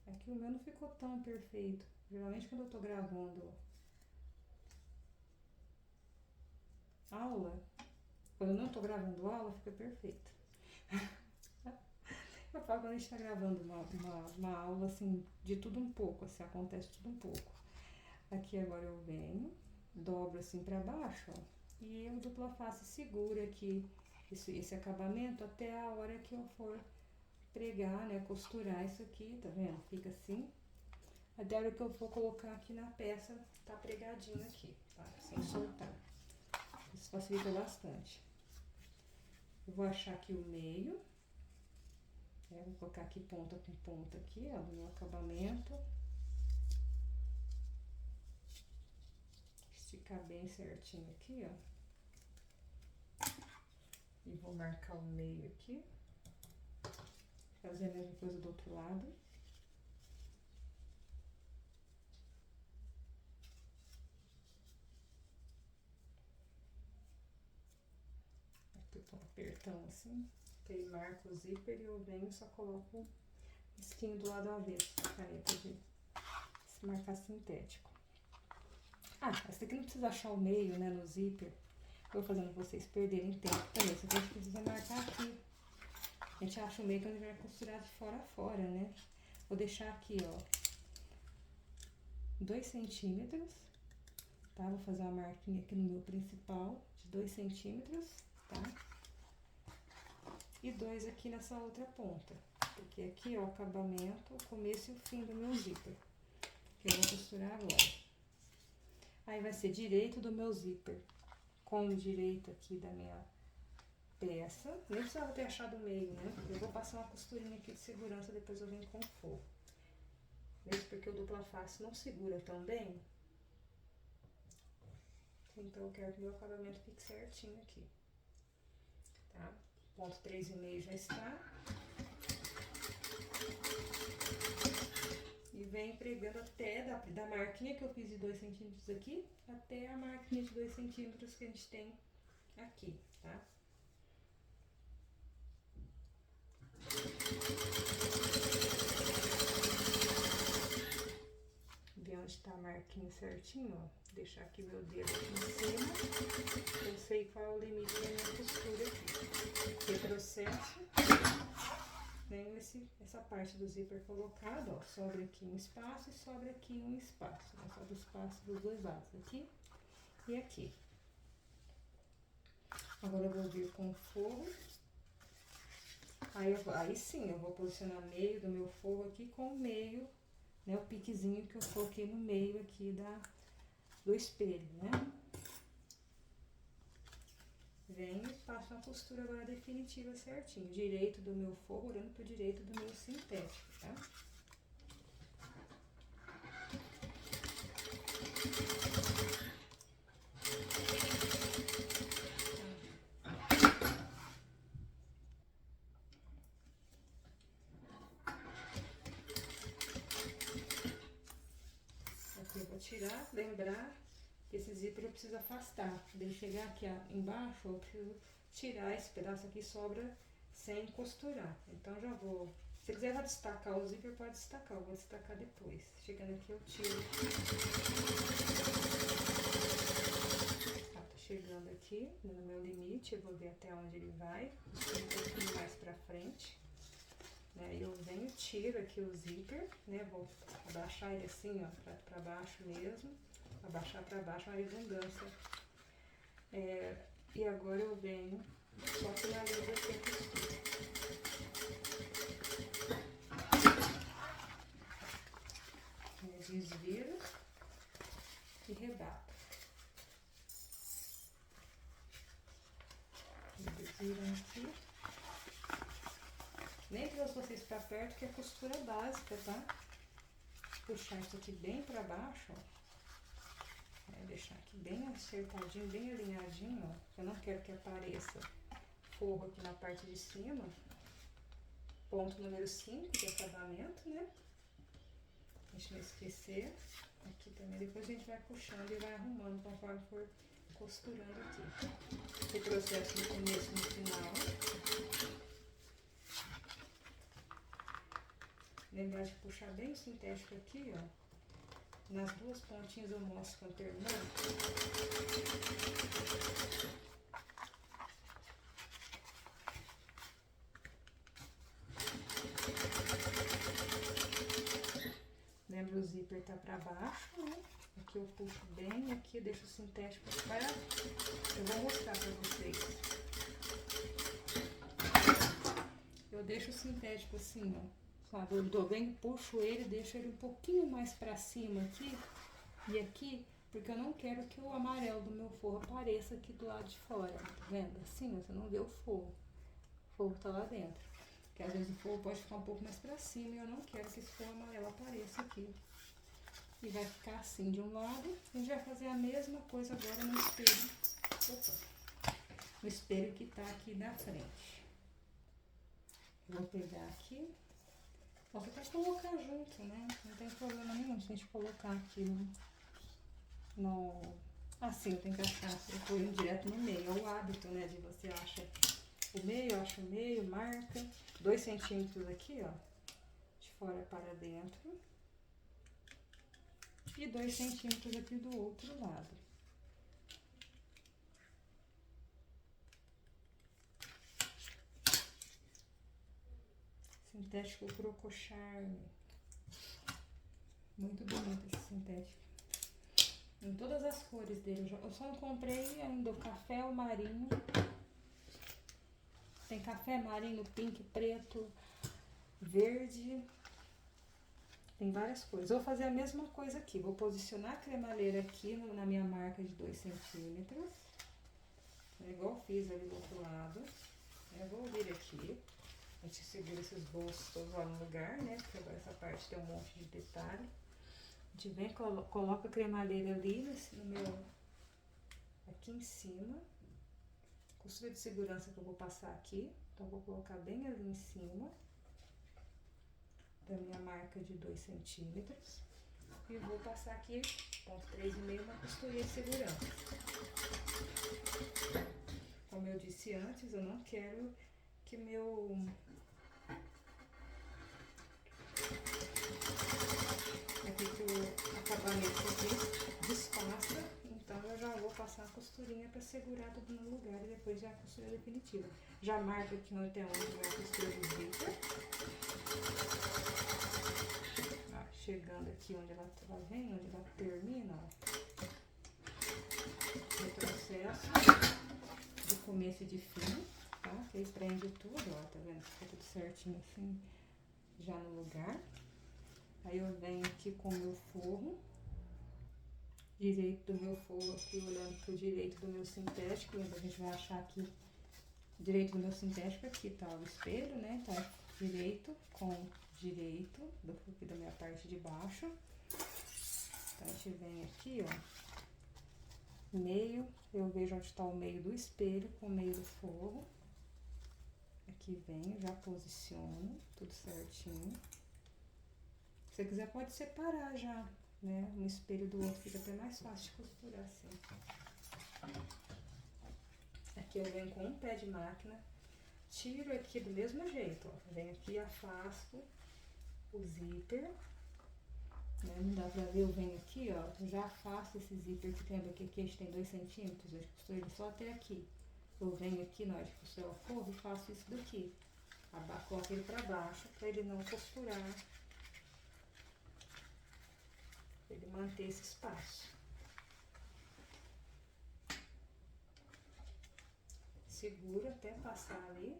Aqui o meu não ficou tão perfeito. Geralmente quando eu tô gravando aula, quando eu não tô gravando aula, fica perfeito. Eu falo quando a gente tá gravando uma aula, assim, de tudo um pouco, assim, acontece tudo um pouco. Aqui agora eu venho, dobro assim pra baixo, ó, e eu dupla face segura aqui esse acabamento até a hora que eu for pregar, né, costurar isso aqui, tá vendo? Fica assim, até a hora que eu for colocar aqui na peça, tá pregadinho aqui, tá? Sem soltar. Isso facilita bastante. Eu vou achar aqui o meio. Vou colocar aqui ponta com ponta aqui, ó, do meu acabamento. Esticar bem certinho aqui, ó. E vou marcar o meio aqui. Fazer a mesma coisa do outro lado. Aqui tô apertando assim. Aí marco o zíper e eu venho e só coloco o risquinho do lado avesso da caneta de marcar sintético. Ah, essa daqui não precisa achar o meio, né, no zíper. Vou fazendo vocês perderem tempo também. Isso aqui a gente precisa marcar aqui. A gente acha o meio quando a gente vai costurar de fora a fora, né? Vou deixar aqui, ó, 2 centímetros, tá? Vou fazer uma marquinha aqui no meu principal de 2 centímetros, tá? E 2 aqui nessa outra ponta, porque aqui, ó, o acabamento, o começo e o fim do meu zíper, que eu vou costurar agora. Aí vai ser direito do meu zíper com o direito aqui da minha peça. Nem precisava ter achado o meio, né? Eu vou passar uma costurinha aqui de segurança, depois eu venho com forro. Mesmo porque o dupla face não segura tão bem. Então eu quero que o meu acabamento fique certinho aqui, tá? Ponto 3,5 já está. E vem pregando até da marquinha que eu fiz de 2 centímetros aqui, até a marquinha de 2 centímetros que a gente tem aqui, tá? Ver onde tá a marquinha certinho, ó. Deixar aqui meu dedo aqui em cima. Eu sei qual é o limite da minha costura aqui. Retrocesso. Tenho essa parte do zíper colocado, ó. Sobra aqui um espaço e sobra aqui um espaço. Né? Sobra espaço dos dois lados, aqui e aqui. Agora eu vou vir com o forro. Aí sim, eu vou posicionar meio do meu forro aqui com o meio, né? O piquezinho que eu coloquei no meio aqui do espelho, né? Venho e faço uma costura agora definitiva certinho. Direito do meu forro, olhando pro direito do meu sintético, tá? Aqui eu vou tirar, lembrar que esse zíper eu preciso afastar. Dele chegar aqui embaixo, eu preciso tirar esse pedaço aqui, sobra sem costurar. Então já vou. Se quiser vai destacar o zíper, pode destacar, eu vou destacar depois. Chegando aqui eu tiro. Tá chegando aqui no meu limite, eu vou ver até onde ele vai. Um pouquinho mais pra frente. Né? Eu venho, tiro aqui o zíper, né? Vou abaixar ele assim, ó, pra baixo mesmo. Abaixar pra baixo é uma redundância E agora eu venho, só finalizo aqui a costura. Desviro e rebato. Desviram aqui. Nem trouxe vocês pra perto, que é costura básica, tá? Puxar isso aqui bem pra baixo, ó. Deixar aqui bem acertadinho, bem alinhadinho, ó. Eu não quero que apareça forro aqui na parte de cima. Ponto número 5 de acabamento, né? Deixa eu esquecer. Aqui também, depois a gente vai puxando e vai arrumando conforme for costurando aqui. Esse processo do começo no final. Lembrar de puxar bem o sintético aqui, ó. Nas duas pontinhas eu mostro quando terminar. Lembra, o zíper tá pra baixo, né? Aqui eu puxo bem, aqui eu deixo o sintético para... Eu vou mostrar pra vocês. Eu deixo o sintético assim, ó. Sabe, eu dou bem, puxo ele, deixo ele um pouquinho mais pra cima aqui e aqui, porque eu não quero que o amarelo do meu forro apareça aqui do lado de fora, tá vendo? Assim, você não vê o forro tá lá dentro. Porque às vezes o forro pode ficar um pouco mais pra cima e eu não quero que esse forro amarelo apareça aqui. E vai ficar assim de um lado. A gente vai fazer a mesma coisa agora no espelho. Opa! No espelho que tá aqui na frente. Eu vou pegar aqui. Posso até colocar junto, né? Não tem problema nenhum se a gente colocar aqui no... Assim, tem que achar, eu tô indo direto no meio. É o hábito, né? De você acha o meio, acha o meio, marca. 2 centímetros aqui, ó. De fora para dentro. E 2 centímetros aqui do outro lado. Sintético Croco Charme. Muito bonito esse sintético. Em todas as cores dele. Eu só não comprei ainda o café, o marinho. Tem café, marinho, pink, preto, verde. Tem várias cores. Vou fazer a mesma coisa aqui. Vou posicionar a cremaleira aqui na minha marca de 2 centímetros. É igual fiz ali do outro lado. Eu vou vir aqui. A gente segura esses bolsos todos lá no lugar, né? Porque agora essa parte tem um monte de detalhe. A gente vem, coloca a cremaleira ali no meu... Aqui em cima. Costura de segurança que eu vou passar aqui. Então, eu vou colocar bem ali em cima da minha marca de 2 centímetros. E vou passar aqui, ponto 3,5, uma costurinha de segurança. Como eu disse antes, eu não quero que meu... Aqui que o acabamento que eu fiz desfaça, então eu já vou passar a costurinha para segurar tudo no lugar e depois já a costura definitiva. Já marco aqui até onde vai a costura do zíper. Chegando aqui onde ela vem, onde ela termina, ó. Retrocesso de começo e de fim, tá? Que aí prende tudo, ó, tá vendo? Fica tudo certinho assim, já no lugar. Aí eu venho aqui com o meu forro, direito do meu forro aqui, olhando pro direito do meu sintético. A gente vai achar aqui, direito do meu sintético aqui, tá? O espelho, né? Tá direito com direito aqui da minha parte de baixo. Então, a gente vem aqui, ó, meio, eu vejo onde tá o meio do espelho com o meio do forro. Aqui venho, já posiciono tudo certinho. Se você quiser, pode separar já, né? Um espelho do outro, fica até mais fácil de costurar assim. Aqui eu venho com um pé de máquina, tiro aqui do mesmo jeito, ó. Venho aqui, afasto o zíper, né? Não dá pra ver, eu venho aqui, ó, já afasto esse zíper que tem aqui, a gente tem 2 centímetros, eu costuro ele só até aqui. Eu venho aqui na hora de costurar o forro e faço isso daqui. Coloco ele pra baixo, pra ele não costurar, pra ele manter esse espaço. seguro até passar ali,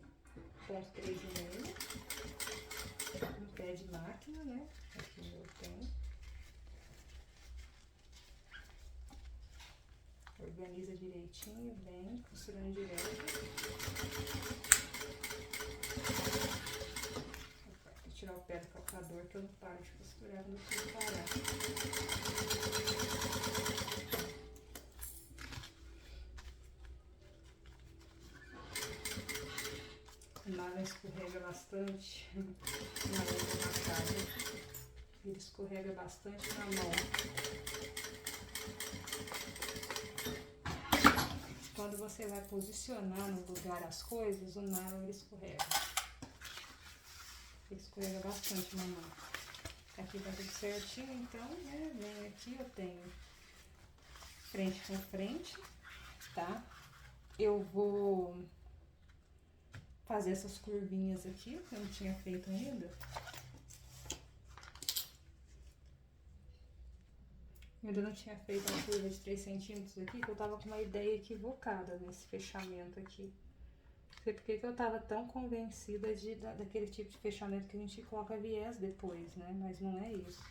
ponto 3,5, no pé de máquina, né? Aqui eu tenho. Organiza direitinho, bem, costurando direto. Vou tirar o pé do calcador que eu não paro de costurar quando eu preciso parar. A malha escorrega bastante na outra massagem. Ele escorrega bastante na mão. Quando você vai posicionar no lugar as coisas, o nylon ele escorrega. Ele escorrega bastante na mão. Aqui tá tudo certinho, então, né? Vem aqui, eu tenho frente com frente, tá? Eu vou fazer essas curvinhas aqui, que eu não tinha feito ainda. Eu ainda não tinha feito uma curva de 3 centímetros aqui, que eu tava com uma ideia equivocada nesse fechamento aqui. Não sei porque que eu tava tão convencida daquele tipo de fechamento que a gente coloca viés depois, né? Mas não é isso.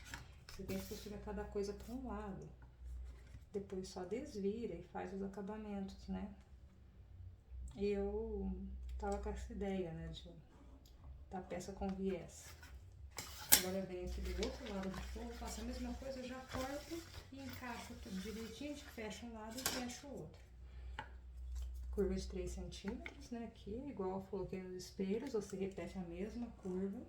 Você tem que costurar cada coisa para um lado. Depois só desvira e faz os acabamentos, né? Eu tava com essa ideia, né? Da peça com viés. Agora eu venho aqui do outro lado do forro, faço a mesma coisa, eu já corto e encaixo tudo direitinho, fecho um lado e fecho o outro. Curva de 3 centímetros, né, aqui, igual eu coloquei nos espelhos, você repete a mesma curva.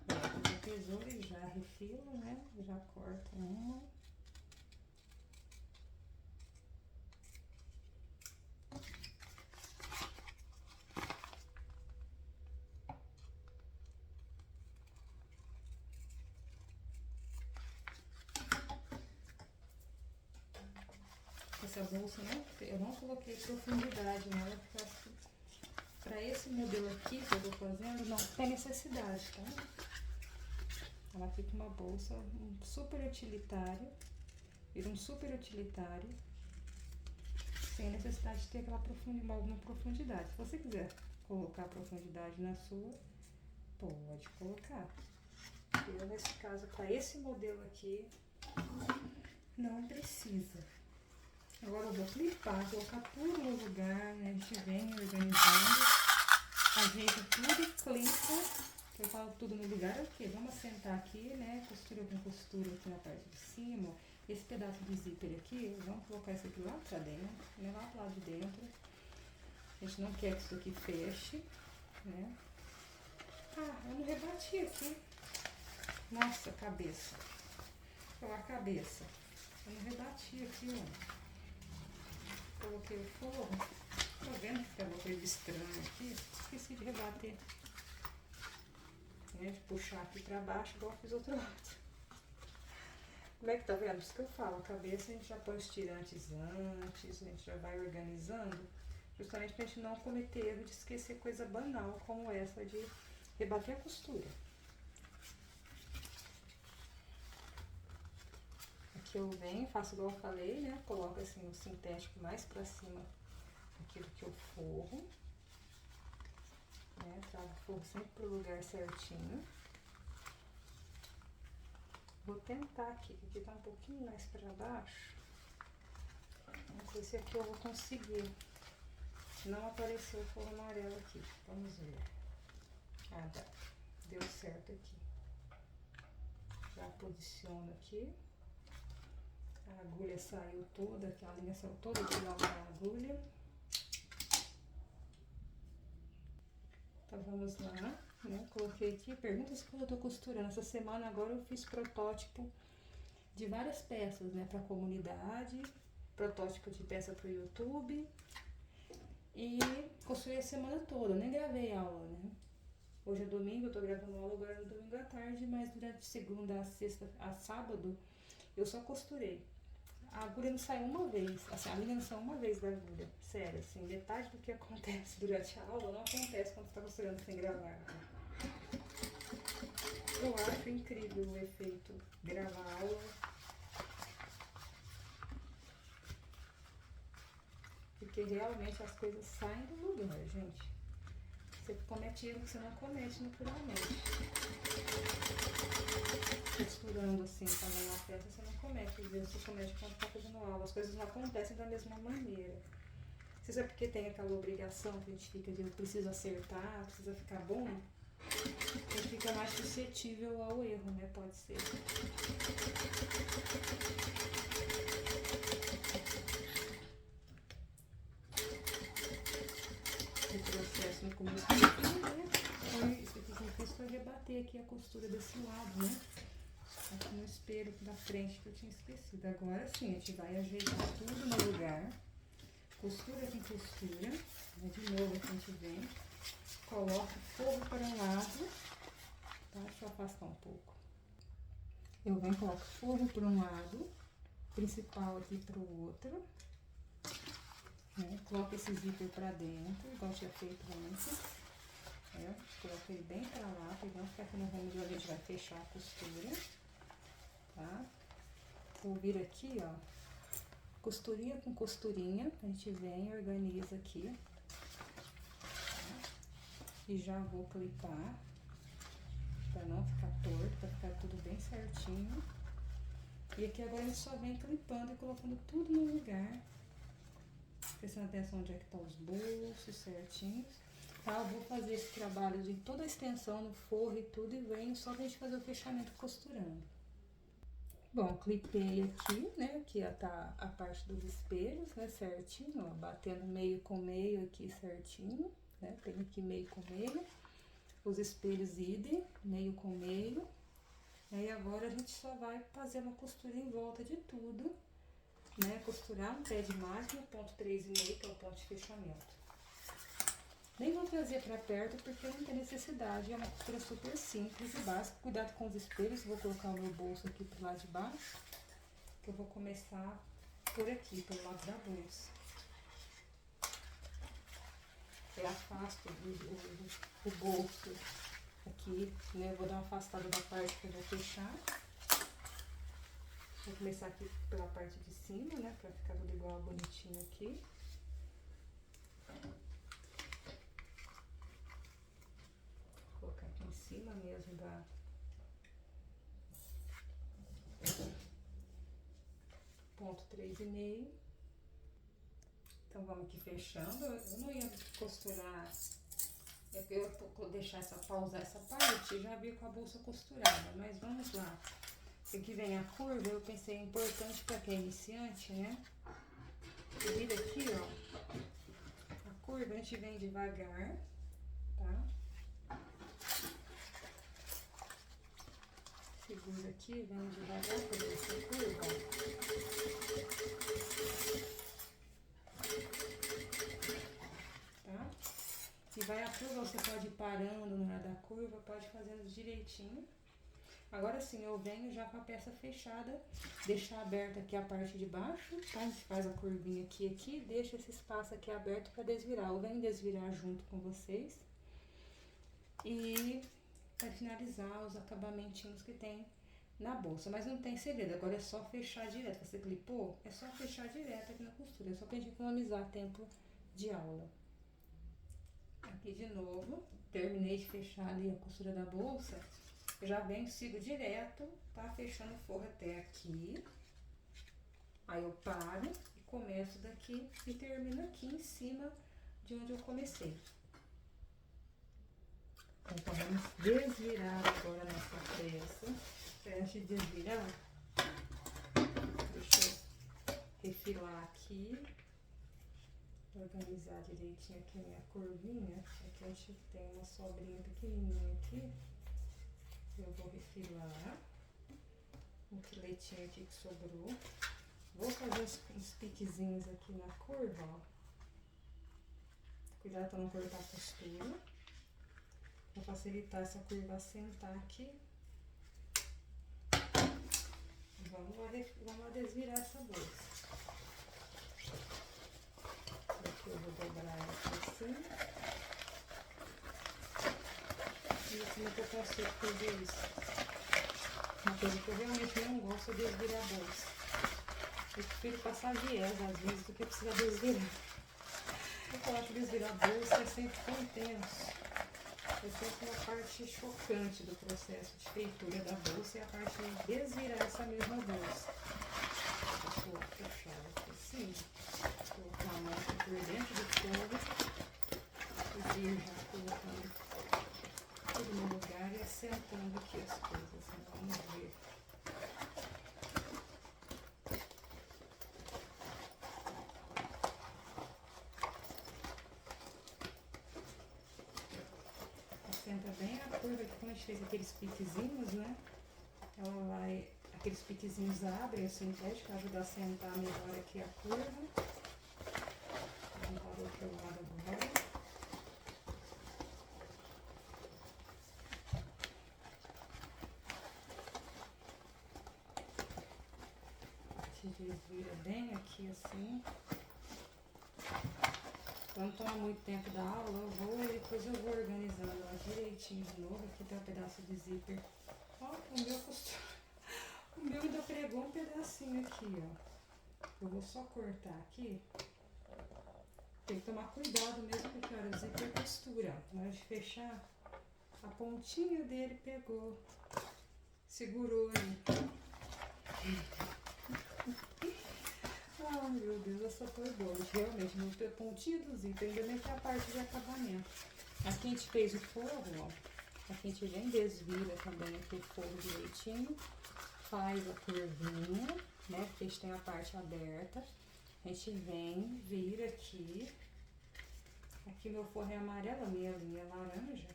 Pego a tesoura e já refilo, né, já corto uma. Essa bolsa, né, eu não coloquei profundidade nela, porque eu acho que pra esse modelo aqui que eu tô fazendo, não tem necessidade, tá? Ela fica uma bolsa super utilitária, vira um super utilitário, sem necessidade de ter alguma profundidade. Se você quiser colocar profundidade na sua, pode colocar. Eu, nesse caso, para esse modelo aqui, não precisa. Agora eu vou clipar, colocar tudo no lugar, né? A gente vem organizando, ajeita tudo e clipa. Eu falo tudo no lugar, ok, vamos assentar aqui, né? Costura com costura aqui na parte de cima. Esse pedaço de zíper aqui, vamos colocar isso aqui lá pra dentro, né? Lá pro lado de dentro. A gente não quer que isso aqui feche, né? Ah, eu não rebati aqui. Nossa, cabeça. Olha a cabeça. Eu não rebati aqui, ó. Coloquei o forro. Tô vendo que tem alguma coisa estranha aqui. Esqueci de rebater. Né, de puxar aqui pra baixo, igual eu fiz outro lado. Como é que tá vendo? Isso que eu falo, a cabeça a gente já põe os tirantes antes, a gente já vai organizando, justamente pra gente não cometer erro de esquecer coisa banal como essa de rebater a costura. Aqui eu venho, faço igual eu falei, né? Coloco assim o sintético mais pra cima aqui do que o forro. Né? Trago o forro sempre pro lugar certinho. Vou tentar aqui, porque tá um pouquinho mais pra baixo. Não sei se aqui eu vou conseguir. Não apareceu o forro amarelo aqui. Vamos ver. Ah, dá. Deu certo aqui. Já posiciono aqui. A agulha saiu toda, aqui a linha saiu toda de lá da agulha. Então vamos lá, né? Coloquei aqui, pergunta se eu tô costurando. Essa semana agora eu fiz protótipo de várias peças, né? Pra comunidade, protótipo de peça pro YouTube. E costurei a semana toda, nem gravei aula, né? Hoje é domingo, eu tô gravando aula agora no domingo à tarde, mas durante segunda, a sexta, a sábado, eu só costurei. A agulha não saiu uma vez, assim, a linha não saiu uma vez da agulha. Sério, assim, metade do que acontece durante a aula não acontece quando você tá costurando sem gravar. Eu acho incrível o efeito gravar aula. Porque realmente as coisas saem do lugar, gente. Você comete erro que você não comete naturalmente. Costurando assim, fazendo uma peça, você não comete os erros que você comete quando está fazendo aula. As coisas não acontecem da mesma maneira. Se isso é porque tem aquela obrigação que a gente fica de eu preciso acertar, precisa ficar bom, a gente fica mais suscetível ao erro, né? Pode ser. O processo no começo foi rebater aqui a costura desse lado, né? Aqui no espelho da frente que eu tinha esquecido. Agora sim, a gente vai ajeitar tudo no lugar. Costura com costura. De novo aqui a gente vem. Coloca o forro para um lado. Tá? Deixa eu afastar um pouco. Eu venho e coloco o forro para um lado. Principal aqui para o outro. Coloco esse zíper para dentro, igual eu tinha feito antes. Coloco ele bem para lá, para não ficar aqui no rumo de onde a gente vai fechar a costura. Tá? Vou vir aqui, ó, costurinha com costurinha, a gente vem e organiza aqui. Tá? E já vou clipar, para não ficar torto, para ficar tudo bem certinho. E aqui agora a gente só vem clipando e colocando tudo no lugar. Prestando atenção onde é que tá os bolsos certinhos. Tá? Eu vou fazer esse trabalho de toda a extensão no forro e tudo e venho só pra gente fazer o fechamento costurando. Bom, clipei aqui, né? Aqui ó, tá a parte dos espelhos, né? Certinho, ó, batendo meio com meio aqui certinho, né? Tem aqui meio com meio. Os espelhos idem, meio com meio. Aí agora a gente só vai fazer uma costura em volta de tudo. Né, costurar um pé de máquina, ponto 3,5, que é o ponto de fechamento. Nem vou trazer pra perto porque não tem necessidade, é uma costura super simples e básica. Cuidado com os espelhos, vou colocar o meu bolso aqui pro lado de baixo, que eu vou começar por aqui, pelo lado da bolsa. Eu afasto o bolso aqui, né, eu vou dar uma afastada da parte que eu vou fechar. Vou começar aqui pela parte de cima, né, pra ficar tudo igual bonitinho aqui. Vou colocar aqui em cima mesmo da... ponto 3,5. Então vamos aqui fechando. Eu não ia costurar, eu vou deixar pausar essa parte e já vir com a bolsa costurada, mas vamos lá. Aqui vem a curva, eu pensei é importante para quem é iniciante, né? Vira aqui, ó. A curva a gente vem devagar, tá? Segura aqui, vem devagar fazer essa curva, tá? E vai a curva, você pode ir parando na hora da curva, pode fazendo direitinho. Agora sim, eu venho já com a peça fechada, deixar aberta aqui a parte de baixo, tá? A gente faz a curvinha aqui, deixa esse espaço aqui aberto para desvirar. Eu venho desvirar junto com vocês. E para finalizar os acabamentinhos que tem na bolsa. Mas não tem segredo, agora é só fechar direto. Você clipou, é só fechar direto aqui na costura. É só pra gente economizar tempo de aula. Aqui de novo, terminei de fechar ali a costura da bolsa. Eu já venho, sigo direto, tá? Fechando o forro até aqui. Aí eu paro e começo daqui e termino aqui em cima de onde eu comecei. Então vamos desvirar agora a nossa peça. Antes de desvirar, deixa eu refilar aqui. Organizar direitinho aqui a minha curvinha. Aqui a gente tem uma sobrinha pequenininha aqui. Eu vou refilar um filetinho aqui que sobrou. Vou fazer uns piquezinhos aqui na curva, ó. Cuidado para não cortar a costura. Para facilitar essa curva assentar aqui. Vamos desvirar essa bolsa. Aqui eu vou dobrar ela assim. Isso como é que eu consigo fazer isso? Uma coisa que eu realmente não gosto é desvirar a bolsa. Eu prefiro passar viés às vezes do que precisar desvirar. Eu falar que desvirar a bolsa é sempre tão intenso. É sempre uma parte chocante do processo de feitura da bolsa e a parte de desvirar essa mesma bolsa. Vou fechar aqui assim, colocar a mão aqui por dentro do forro e vir já colocando tudo no lugar e assentando aqui as coisas, né? Vamos ver. Assenta bem a curva aqui, como a gente fez aqueles piquezinhos, né? Ela vai, aqueles piquezinhos abrem o sintético para ajudar a assentar melhor aqui a curva. Vamos para o outro lado agora. Desvira bem aqui assim. Quando toma muito tempo da aula, eu vou e depois eu vou organizando ela direitinho de novo. Aqui tem um pedaço de zíper. Ó, o meu ainda pregou um pedacinho aqui, ó. Eu vou só cortar aqui. Tem que tomar cuidado mesmo, porque olha, o zíper costura. Na hora de fechar, a pontinha dele pegou. Segurou aí. Ai, meu Deus, essa foi boa. Realmente, no pontinho do zíper, ainda bem que é a parte de acabamento. Aqui a gente fez o forro, ó. Aqui a gente vem, desvira também aqui o forro direitinho. Faz a curvinha, né? Porque a gente tem a parte aberta. A gente vem, vira aqui. Aqui meu forro é amarelo, a minha linha é laranja.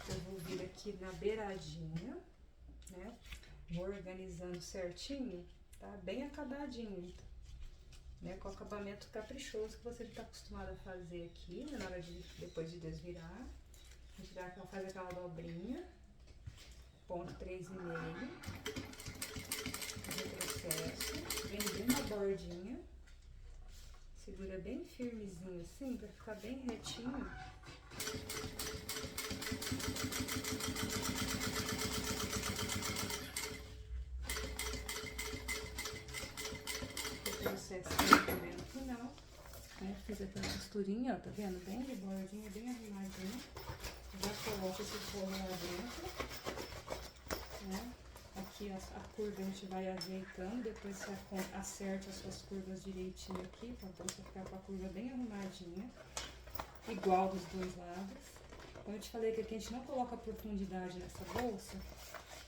Eu vou vir aqui na beiradinha, né? Vou organizando certinho. Tá bem acabadinho, né? Com o acabamento caprichoso que você está acostumado a fazer aqui, né? Na hora de, depois de desvirar. Faz aquela dobrinha, ponto 3,5, retrocesso, vem bem na bordinha, segura bem firmezinho assim, para ficar bem retinho. Processinho também no final, né? Fiz aquela costurinha, ó, tá vendo? Bem de bordinha, bem arrumadinha. Já coloco esse forro lá dentro, né? Aqui a curva a gente vai ajeitando, depois você acerta as suas curvas direitinho aqui, pra você ficar com a curva bem arrumadinha, igual dos dois lados. Como eu te falei que aqui a gente não coloca profundidade nessa bolsa,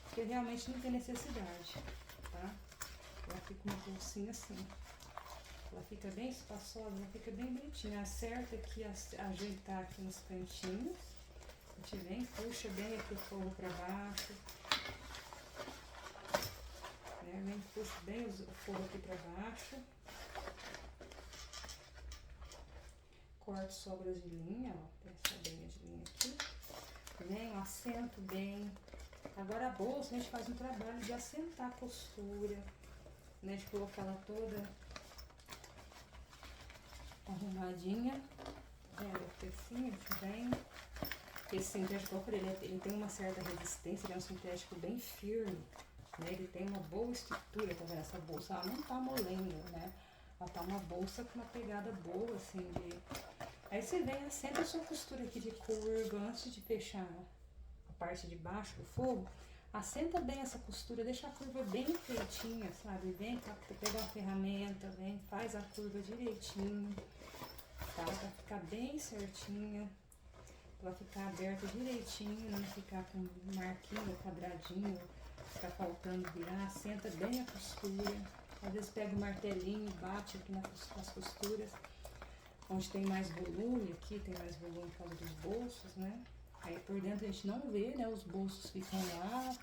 porque realmente não tem necessidade, tá? Ela fica uma bolsinha assim. Ela fica bem espaçosa, ela fica bem bonitinha. Acerta aqui, ajeitar aqui nos cantinhos. A gente vem, puxa bem aqui o forro pra baixo. Né? Vem, puxa bem o forro aqui pra baixo. Corto sobras de linha, ó. Tem essa sobrinha de linha aqui. Vem, assento bem. Agora a bolsa a gente faz um trabalho de assentar a costura, né? De colocar ela toda arrumadinha. Assim, vem. Esse sintético, ele tem uma certa resistência, ele é um sintético bem firme, né? Ele tem uma boa estrutura, tá vendo? Essa bolsa, ela não tá molendo, né? Ela tá uma bolsa com uma pegada boa, assim, de... Aí você vem, assenta a sua costura aqui de curva, antes de fechar a parte de baixo do forro, assenta bem essa costura, deixa a curva bem feitinha, sabe? Vem, pega a ferramenta, vem, faz a curva direitinho, tá? Pra ficar bem certinha. Pra ficar aberta direitinho, não ficar com marquinho, quadradinho, ficar faltando virar, senta bem a costura. Às vezes pega o martelinho, bate aqui nas costuras, onde tem mais volume, aqui tem mais volume por causa dos bolsos, né? Aí por dentro a gente não vê, né? Os bolsos ficam lá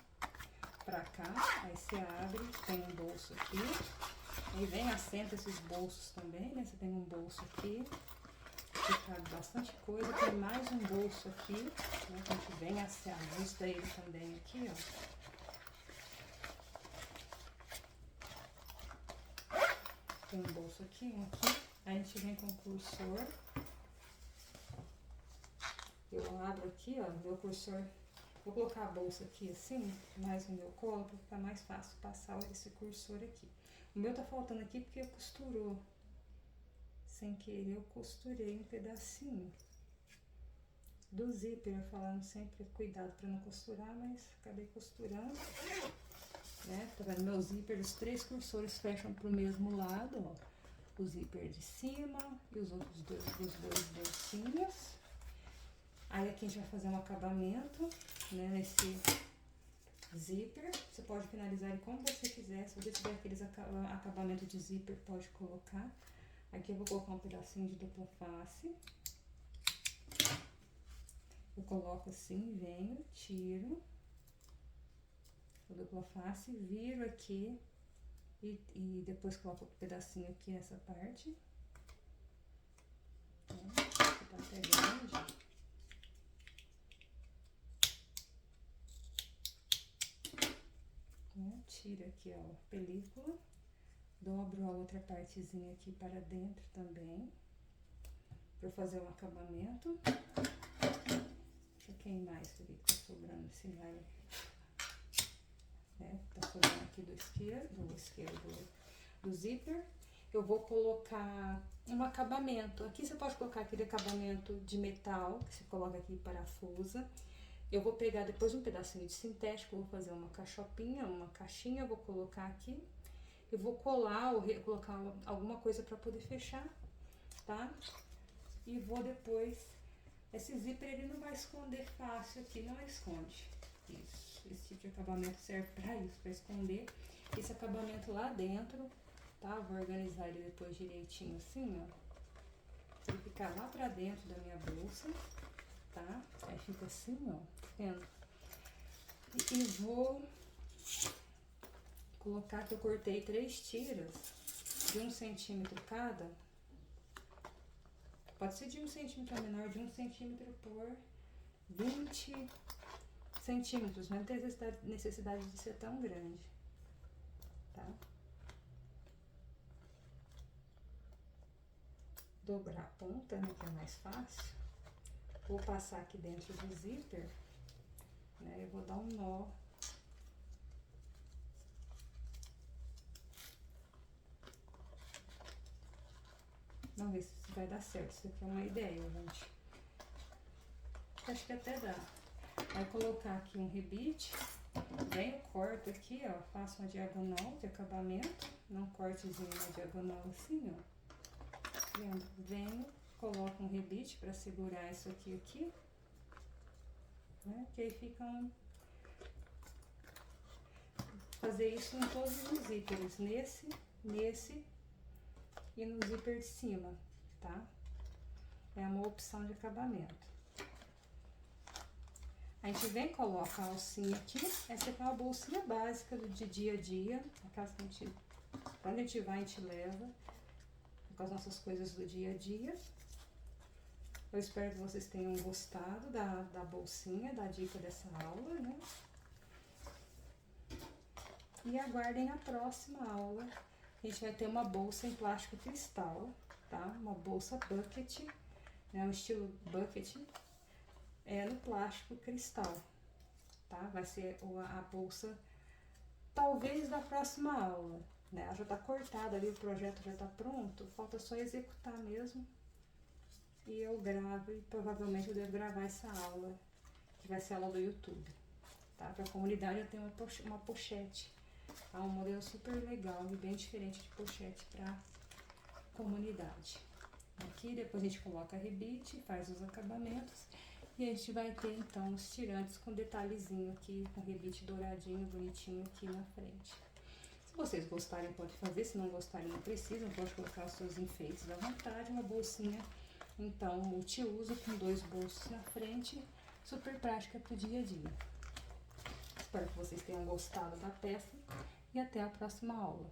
pra cá, aí você abre, tem um bolso aqui, aí vem, assenta esses bolsos também, né? Você tem um bolso aqui. Fica bastante coisa, tem mais um bolso aqui, né, que a gente vem ajusta ele também aqui, ó. Tem um bolso aqui, aí a gente vem com o cursor, Eu abro aqui, ó, meu cursor. Vou colocar a bolsa aqui assim, mais no meu colo, para ficar mais fácil passar esse cursor aqui. O meu tá faltando aqui porque costurou. Sem querer, eu costurei um pedacinho do zíper, falando sempre cuidado para não costurar, mas acabei costurando, né? Tá vendo? Meu zíper, os 3 cursores fecham pro mesmo lado, ó. O zíper de cima e os outros dois bolsinhos. Aí aqui a gente vai fazer um acabamento, né, nesse zíper. Você pode finalizar ele como você quiser. Se você tiver aqueles acabamento de zíper, pode colocar. Aqui eu vou colocar um pedacinho de dupla face. Eu coloco assim, venho, tiro a dupla face, viro aqui e depois coloco outro pedacinho aqui nessa parte. Tá pegando já. Tira aqui, ó, a película, dobro a outra partezinha aqui para dentro também, para fazer um acabamento. Deixa eu queimar isso aqui que tá sobrando, esse galho, né? Tá sobrando aqui do zíper. Eu vou colocar um acabamento. Aqui você pode colocar aquele acabamento de metal, que você coloca aqui parafusa. Eu vou pegar depois um pedacinho de sintético, vou fazer uma cachopinha, uma caixinha, vou colocar aqui. Eu vou colar ou colocar alguma coisa para poder fechar, tá? E vou depois... Esse zíper ele não vai esconder fácil aqui, não esconde. Isso, esse tipo de acabamento serve para isso, para esconder esse acabamento lá dentro, tá? Vou organizar ele depois direitinho assim, ó. Pra ele ficar lá pra dentro da minha bolsa, tá? Aí fica assim, ó, tá vendo? E vou colocar que eu cortei 3 tiras de 1 centímetro cada. Pode ser de 1 centímetro menor, de 1 centímetro por 20 centímetros. Não tem necessidade de ser tão grande, tá? Dobrar a ponta, né, que é mais fácil. Vou passar aqui dentro do zíper, né, eu vou dar um nó. Vamos ver se vai dar certo. Isso aqui é uma ideia, gente. Acho que até dá. Vai colocar aqui um rebite. Venho, corto aqui, ó. Faço uma diagonal de acabamento. Não cortezinho na diagonal assim, ó. Venho, coloco um rebite pra segurar isso aqui. Né? Que aí fica um... Fazer isso em todos os zíperes. Nesse e no zíper de cima, tá? É uma opção de acabamento. A gente vem, coloca a alcinha aqui. Essa aqui é uma bolsinha básica de dia a dia. Aquelas que a gente, quando a gente vai, a gente leva com as nossas coisas do dia a dia. Eu espero que vocês tenham gostado da bolsinha, da dica dessa aula, né? E aguardem a próxima aula. A gente vai ter uma bolsa em plástico cristal, tá? Uma bolsa bucket, né? Um estilo bucket, no plástico cristal, tá? Vai ser a bolsa, talvez, da próxima aula, né? Ela já tá cortada ali, o projeto já tá pronto, falta só executar mesmo. E eu gravo, e provavelmente eu devo gravar essa aula, que vai ser a aula do YouTube, tá? Pra comunidade eu tenho uma pochete. É um modelo super legal e bem diferente de pochete para comunidade. Aqui depois a gente coloca rebite, faz os acabamentos e a gente vai ter então os tirantes com detalhezinho aqui, com rebite douradinho, bonitinho aqui na frente. Se vocês gostarem, pode fazer, se não gostarem, não precisam, pode colocar os seus enfeites à vontade. Uma bolsinha então multiuso com 2 bolsos na frente, super prática para o dia a dia. Espero que vocês tenham gostado da peça. E até a próxima aula.